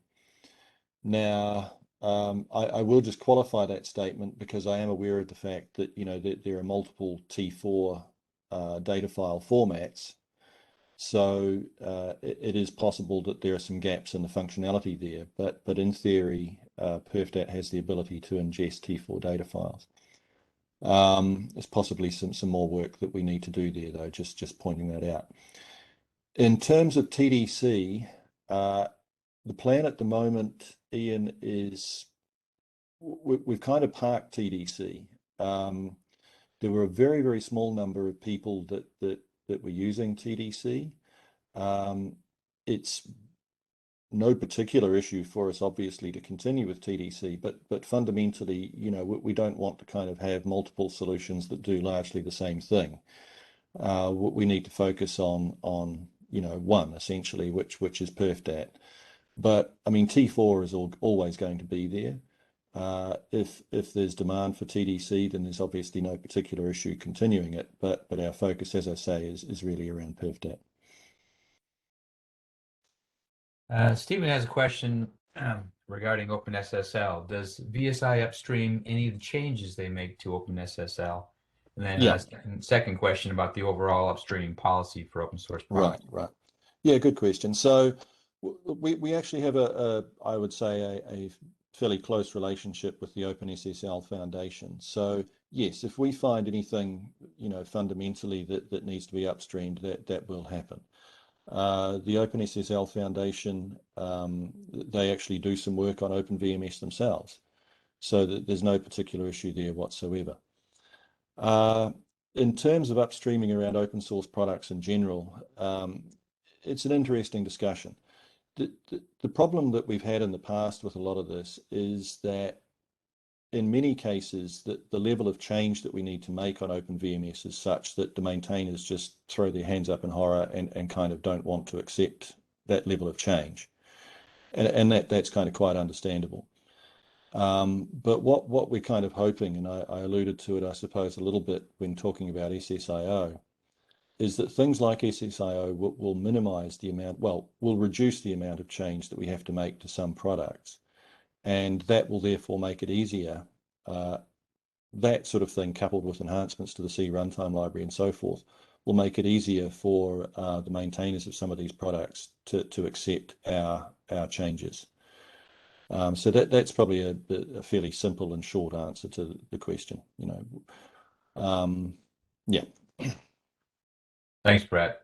Now, I will just qualify that statement because I am aware of the fact that, that there are multiple T4 data file formats. So it is possible that there are some gaps in the functionality there, but in theory, PerfDAT has the ability to ingest T4 data files. There's possibly some more work that we need to do there, though, just pointing that out. In terms of TDC, the plan at the moment, Ian, is we've kind of parked TDC. There were a very, very small number of people that were using TDC. It's no particular issue for us, obviously, to continue with TDC, but fundamentally, we don't want to kind of have multiple solutions that do largely the same thing. We need to focus on one essentially, which is PerfDAT. But I mean, T4 is always going to be there. If there's demand for TDC, then there's obviously no particular issue continuing it, but our focus, as I say, is really around PerfDAT. Stephen has a question regarding OpenSSL. Does VSI upstream any of the changes they make to OpenSSL? And then second question about the overall upstream policy for open source products. Right. Yeah, good question. So we actually have I would say a fairly close relationship with the OpenSSL Foundation. So yes, if we find anything, fundamentally that needs to be upstreamed, that will happen. The OpenSSL Foundation, they actually do some work on OpenVMS themselves, so that there's no particular issue there whatsoever. In terms of upstreaming around open source products in general, it's an interesting discussion. The problem that we've had in the past with a lot of this is that in many cases the level of change that we need to make on OpenVMS is such that the maintainers just throw their hands up in horror and kind of don't want to accept that level of change. And that's kind of quite understandable. But what we're kind of hoping, and I alluded to it, I suppose, a little bit when talking about SSIO, is that things like SSIO will minimize the amount, will reduce the amount of change that we have to make to some products. And that will therefore make it easier. That sort of thing, coupled with enhancements to the C runtime library and so forth, will make it easier for the maintainers of some of these products to accept our changes. So that's probably a fairly simple and short answer to the question. Yeah. Thanks, Brett.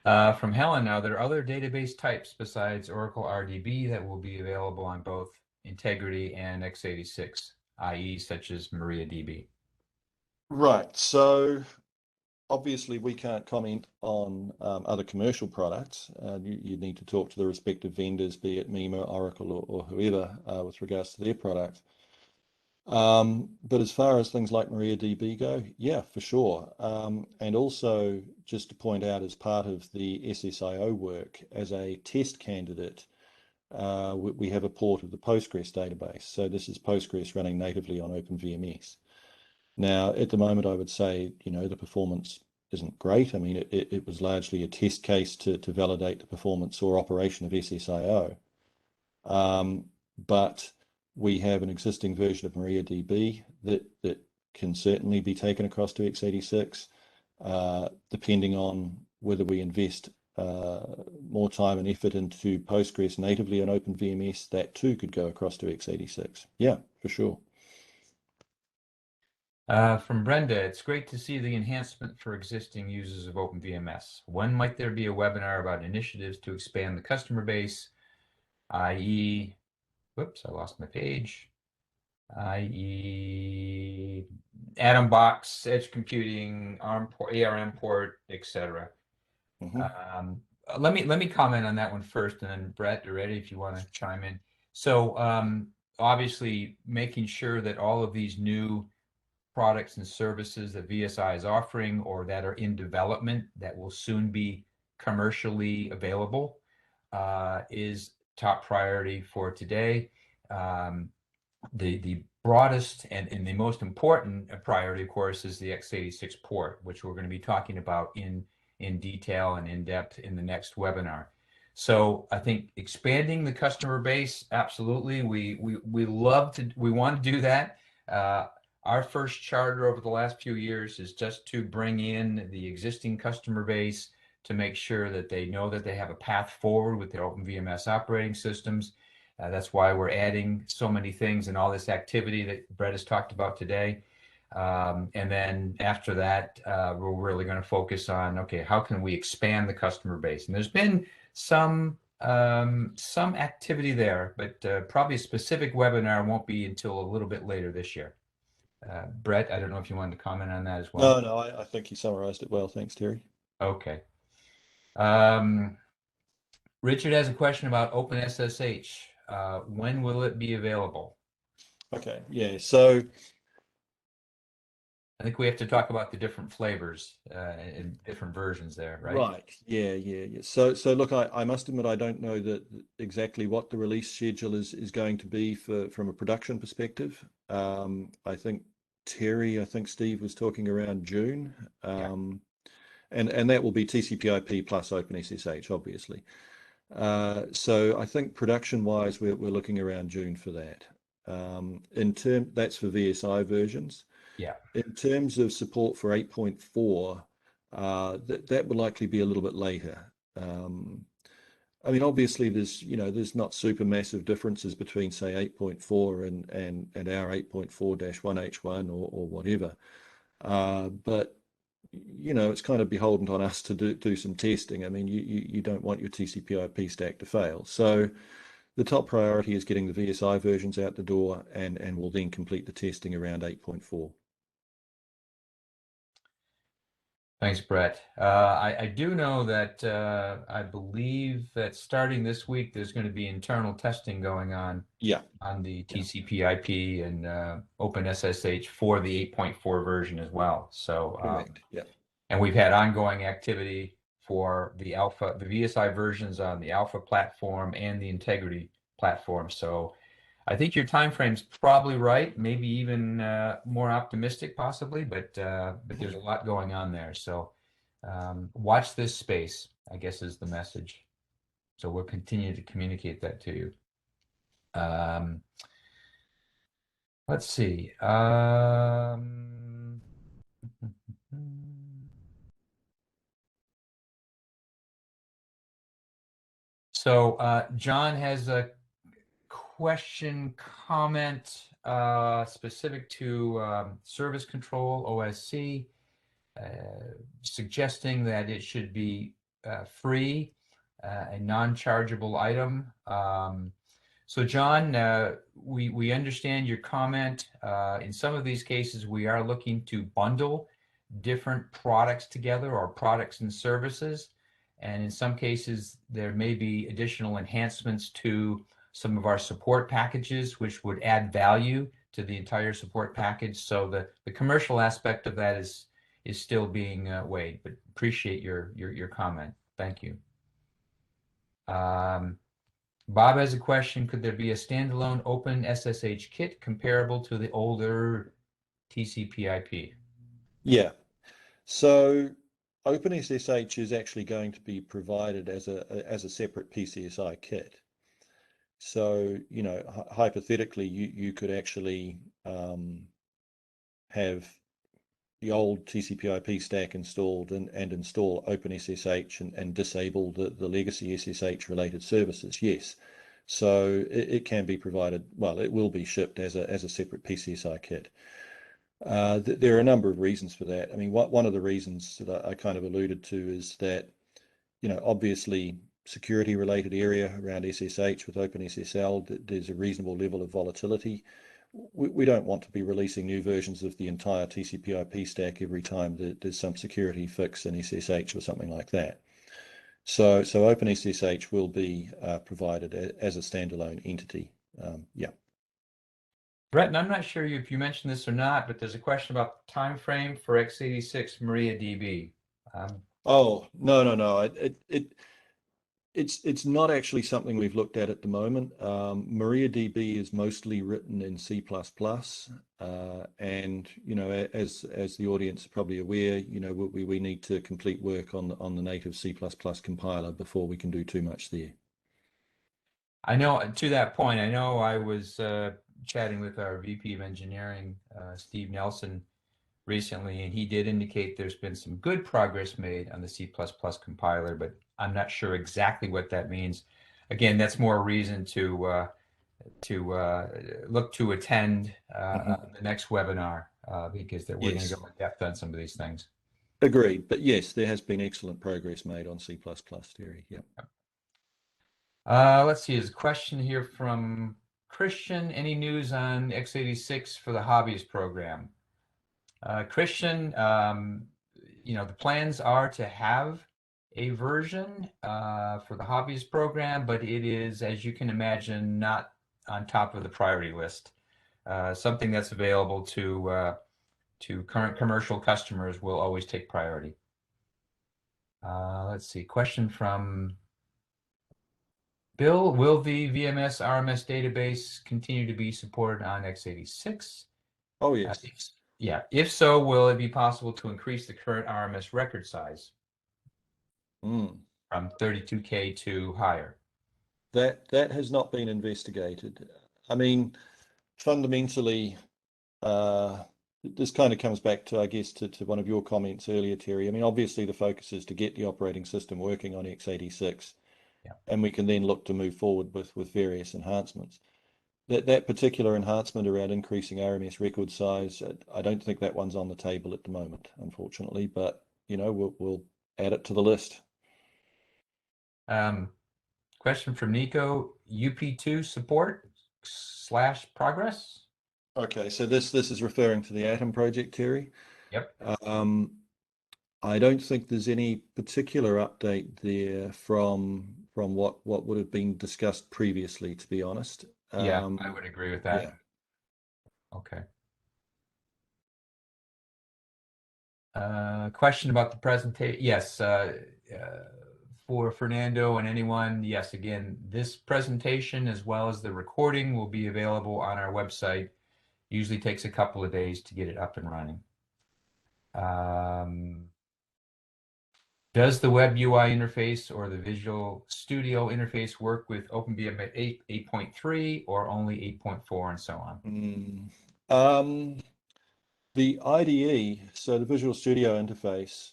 From Helen, now, there are other database types besides Oracle RDB that will be available on both Integrity and x86, i.e. such as MariaDB. Right. So obviously we can't comment on other commercial products. You need to talk to the respective vendors, be it MEMA, Oracle, or whoever, with regards to their products. But as far as things like MariaDB go, yeah, for sure. And also, just to point out, as part of the SSIO work, as a test candidate, we have a port of the Postgres database. So this is Postgres running natively on OpenVMS. Now, at the moment, I would say, the performance isn't great. I mean, it was largely a test case to validate the performance or operation of SSIO. But we have an existing version of MariaDB that can certainly be taken across to x86, depending on whether we invest more time and effort into Postgres natively on OpenVMS. That too could go across to x86. Yeah, for sure. From Brenda, it's great to see the enhancement for existing users of OpenVMS. When might there be a webinar about initiatives to expand the customer base, i.e., whoops, I lost my page, i.e., Atom Box, Edge Computing, ARM port, etc. Let me comment on that one first, and then Brett or Eddie, if you want to chime in. So obviously, making sure that all of these new products and services that VSI is offering or that are in development that will soon be commercially available is top priority for today. The broadest and the most important priority, of course, is the x86 port, which we're going to be talking about in detail and in depth in the next webinar. So I think expanding the customer base, absolutely, we want to do that. Our first charter over the last few years is just to bring in the existing customer base to make sure that they know that they have a path forward with their OpenVMS operating systems. That's why we're adding so many things and all this activity that Brett has talked about today. And then after that, we're really going to focus on, okay, how can we expand the customer base? And there's been some activity there, but probably a specific webinar won't be until a little bit later this year. Brett, I don't know if you wanted to comment on that as well. No, I think you summarized it well. Thanks, Terry. Okay. Richard has a question about OpenSSH. When will it be available? Okay, yeah, so I think we have to talk about the different flavors and different versions there, right? Right. Yeah. So look, I must admit I don't know that exactly what the release schedule is going to be from a production perspective. I think Steve was talking around June. And that will be TCP/IP plus OpenSSH, obviously. So I think production-wise, we're looking around June for that. That's for VSI versions. Yeah. In terms of support for 8.4, that will likely be a little bit later. I mean, obviously, there's not super massive differences between, say, 8.4 and our 8.4-1H1 or whatever. But it's kind of beholden on us to do some testing. I mean, you don't want your TCP/IP stack to fail. So the top priority is getting the VSI versions out the door, and we'll then complete the testing around 8.4. Thanks, Brett. I do know that I believe that starting this week, there's going to be internal testing going on on the TCP/IP and OpenSSH for the 8.4 version as well. So, correct. Yeah. And we've had ongoing activity for the VSI versions on the Alpha platform and the Integrity platform. So I think your time frame's probably right, maybe even more optimistic possibly, but there's a lot going on there. So watch this space, I guess, is the message. So we'll continue to communicate that to you. Let's see. So John has a question, comment specific to service control, OSC, suggesting that it should be free, a non-chargeable item. So John, we understand your comment. In some of these cases, we are looking to bundle different products together or products and services. And in some cases, there may be additional enhancements to some of our support packages, which would add value to the entire support package. So the commercial aspect of that is still being weighed, but appreciate your comment. Thank you. Bob has a question. Could there be a standalone OpenSSH kit comparable to the older TCP/IP? Yeah. So OpenSSH is actually going to be provided as a separate PCSI kit. So, you know, hypothetically, you could actually have the old TCP/IP stack installed and install OpenSSH and disable the legacy SSH related services. Yes. So it can be provided, well, it will be shipped as a separate PCSI kit. There are a number of reasons for that. I mean, one of the reasons that I kind of alluded to is that, you know, obviously security related area around SSH with OpenSSL, there's a reasonable level of volatility. We don't want to be releasing new versions of the entire TCP/IP stack every time that there's some security fix in SSH or something like that. So OpenSSH will be provided as a standalone entity. Yeah. Brett, and I'm not sure if you mentioned this or not, but there's a question about the time frame for x86 MariaDB. Oh, no. It's not actually something we've looked at the moment. MariaDB is mostly written in C++, and you know, as the audience is probably aware, you know, we need to complete work on the native C++ compiler before we can do too much there. I know, to that point, I know I was chatting with our VP of Engineering, Steve Nelson, recently, and he did indicate there's been some good progress made on the C++ compiler, but I'm not sure exactly what that means. Again, that's more reason to look to attend the next webinar because we're going to go in depth on some of these things. Agreed, but yes, there has been excellent progress made on C++ theory. Yeah. Let's see, there's a question here from Christian. Any news on x86 for the hobbyist program? Christian, you know, the plans are to have a version for the hobbyist program, but it is, as you can imagine, not on top of the priority list. Something that's available to current commercial customers will always take priority. Let's see, question from Bill. Will the VMS RMS database continue to be supported on x86? Oh, yes. Yeah. If so, will it be possible to increase the current RMS record size from 32K to higher? That has not been investigated. I mean, fundamentally, this kind of comes back to, I guess, to one of your comments earlier, Terry. I mean, obviously the focus is to get the operating system working on x86, and we can then look to move forward with various enhancements. That particular enhancement around increasing RMS record size, I don't think that one's on the table at the moment, unfortunately, but you know, we'll add it to the list. Question from Nico, UP2 support / progress? Okay, so this is referring to the Atom project, Terry. Yep. I don't think there's any particular update there from what would have been discussed previously, to be honest. Yeah, I would agree with that. Yeah. Okay. Question about the presentation. Yes, for Fernando and anyone, yes, again, this presentation as well as the recording will be available on our website. Usually takes a couple of days to get it up and running. Does the WebUI interface or the Visual Studio interface work with OpenVMS 8.3 or only 8.4 and so on? The IDE, so the Visual Studio interface.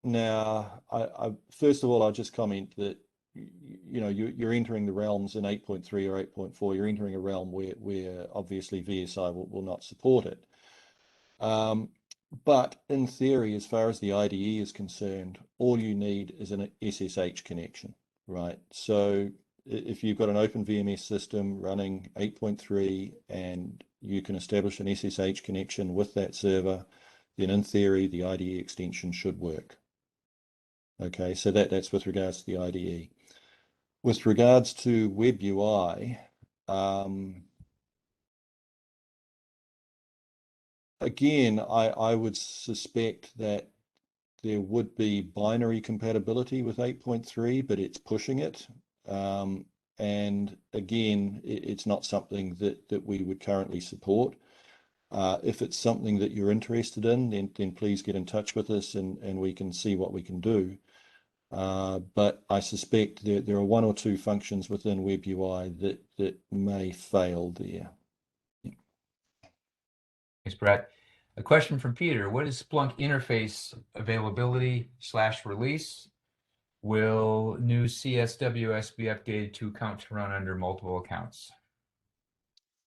Now, I first of all, I'll just comment that you know you're entering the realms in 8.3 or 8.4. You're entering a realm where obviously VSI will not support it. But in theory, as far as the IDE is concerned, all you need is an SSH connection, right? So if you've got an open VMS system running 8.3 and you can establish an SSH connection with that server, then in theory, the IDE extension should work. Okay, so that's with regards to the IDE. With regards to WebUI, again, I would suspect that there would be binary compatibility with 8.3, but it's pushing it. And again, it's not something that we would currently support. If it's something that you're interested in, then please get in touch with us and we can see what we can do. But I suspect there are one or two functions within WebUI that may fail there. Thanks, Brett. A question from Peter. What is Splunk interface availability/release? Will new CSWS be updated to account to run under multiple accounts?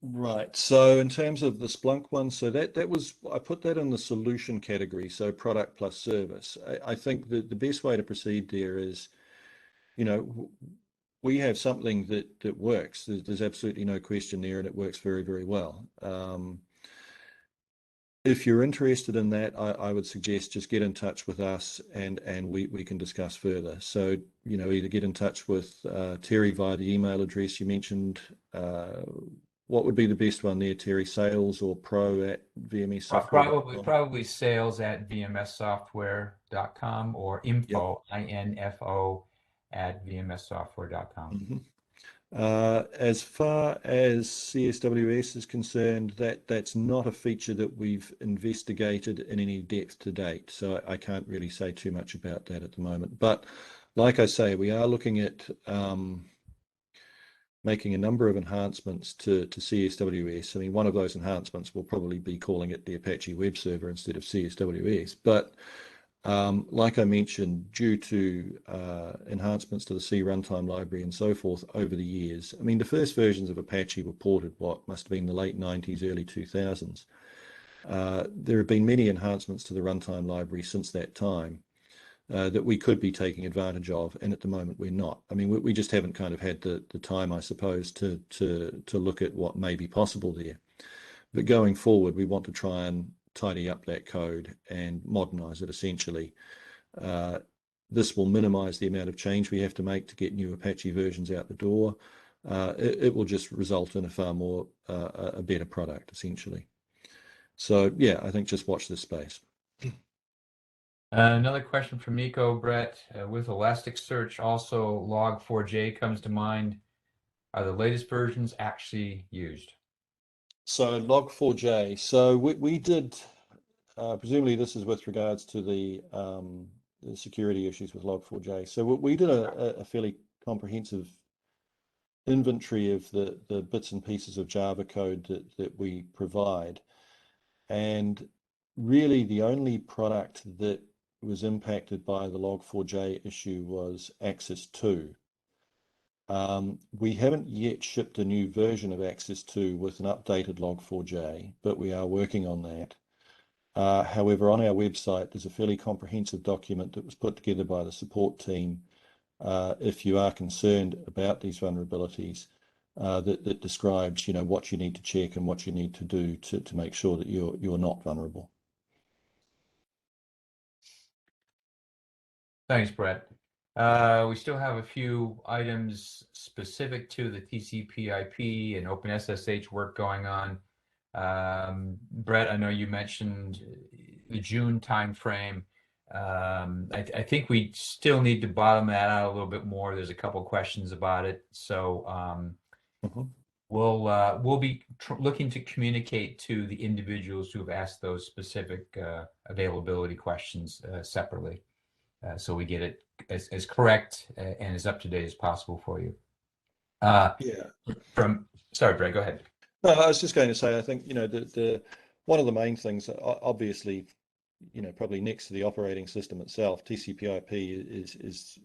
Right. So in terms of the Splunk one, so that was, I put that in the solution category, so product plus service. I think that the best way to proceed there is, we have something that works. There's absolutely no question there, and it works very, very well. If you're interested in that, I would suggest just get in touch with us and we can discuss further. So, either get in touch with Terry via the email address you mentioned. What would be the best one there, Terry? Sales or pro@vmssoftware.com? Probably sales@vmssoftware.com or info, info @vmssoftware.com. Mm-hmm. As far as CSWS is concerned, that's not a feature that we've investigated in any depth to date, so I can't really say too much about that at the moment. But like I say, we are looking at making a number of enhancements to CSWS. I mean, one of those enhancements will probably be calling it the Apache Web Server instead of CSWS. But like I mentioned, due to enhancements to the C runtime library and so forth over the years, I mean, the first versions of Apache were ported, what must have been the late 90s, early 2000s. There have been many enhancements to the runtime library since that time that we could be taking advantage of, and at the moment we're not. I mean, we just haven't kind of had the time, I suppose, to look at what may be possible there. But going forward, we want to try and tidy up that code and modernize it essentially. This will minimize the amount of change we have to make to get new Apache versions out the door. It will just result in a far more a better product essentially. So yeah, I think just watch this space. Another question from Nico, Brett. With Elasticsearch, also Log4j comes to mind. Are the latest versions actually used? So Log4j. So we did, presumably this is with regards to the security issues with Log4j. So we did a fairly comprehensive inventory of the bits and pieces of Java code that we provide. And really the only product that was impacted by the Log4j issue was Access 2. We haven't yet shipped a new version of Access 2 with an updated Log4j, but we are working on that. However, on our website, there's a fairly comprehensive document that was put together by the support team if you are concerned about these vulnerabilities that describes, what you need to check and what you need to do to make sure that you're not vulnerable. Thanks, Brett. We still have a few items specific to the TCP/IP and OpenSSH work going on. Brett, I know you mentioned the June timeframe. I think we still need to bottom that out a little bit more. There's a couple of questions about it, so we'll be looking to communicate to the individuals who have asked those specific availability questions separately. So we get it as correct and as up to date as possible for you. Sorry, Brett, go ahead. No, I was just going to say, I think, one of the main things, obviously, probably next to the operating system itself, TCP/IP is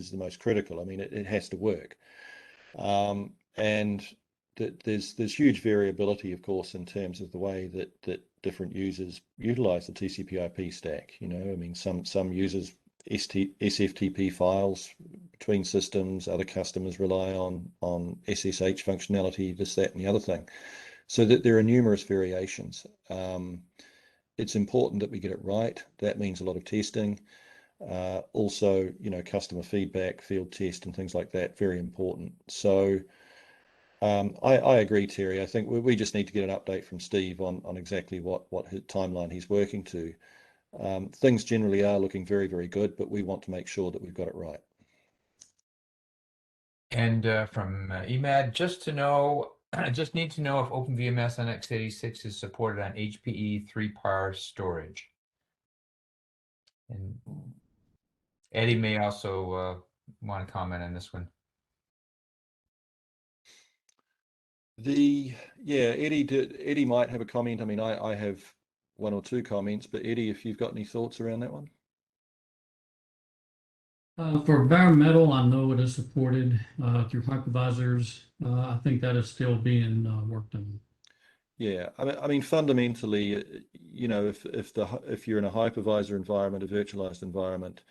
the most critical. I mean, it has to work. And there's huge variability, of course, in terms of the way that different users utilize the TCP/IP stack. I mean, some users SFTP files between systems, other customers rely on SSH functionality, this, that, and the other thing. So that there are numerous variations. It's important that we get it right. That means a lot of testing. Also, customer feedback, field test, and things like that, very important. So I agree, Terry. I think we just need to get an update from Steve on exactly what timeline he's working to. Things generally are looking very, very good, but we want to make sure that we've got it right. And from Emad, just to know, I just need to know if OpenVMS on x86 is supported on HPE 3PAR storage. And Eddie may also want to comment on this one. Eddie might have a comment. I mean, I have one or two comments, but Eddie, if you've got any thoughts around that one. For bare metal, I know it is supported through hypervisors. I think that is still being worked on. Yeah, I mean, fundamentally, you know, if you're in a hypervisor environment, a virtualized environment,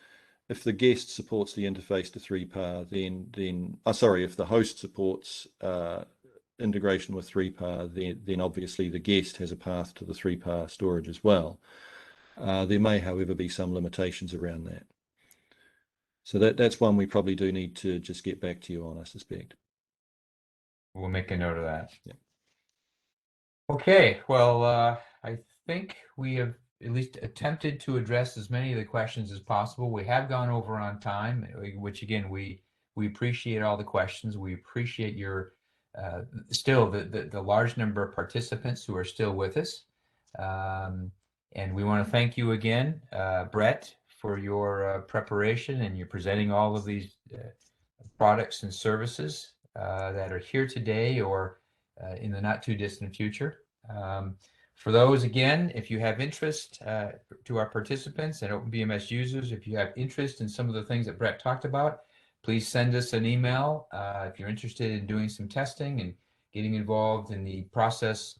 if the guest supports the interface to 3PAR, then if the host supports integration with 3PAR, then obviously the guest has a path to the 3PAR storage as well. There may, however, be some limitations around that. So that's one we probably do need to just get back to you on, I suspect. We'll make a note of that. Yeah. Okay, well, I think we have at least attempted to address as many of the questions as possible. We have gone over on time, which again, we appreciate all the questions. We appreciate your still the large number of participants who are still with us. And we want to thank you again, Brett, for your preparation, and you're presenting all of these products and services that are here today or in the not too distant future. For those, again, if you have interest, to our participants and OpenVMS users, if you have interest in some of the things that Brett talked about, please send us an email if you're interested in doing some testing and getting involved in the process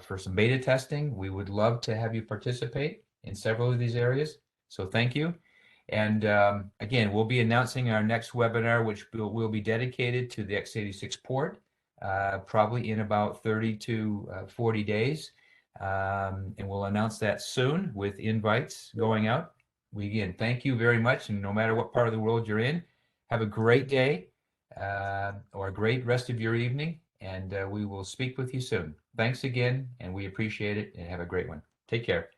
for some beta testing. We would love to have you participate in several of these areas. So thank you. And again, we'll be announcing our next webinar, which will be dedicated to the x86 port, probably in about 30 to 40 days. And we'll announce that soon with invites going out. We again thank you very much, and no matter what part of the world you're in, have a great day or a great rest of your evening, and we will speak with you soon. Thanks again, and we appreciate it, and have a great one. Take care.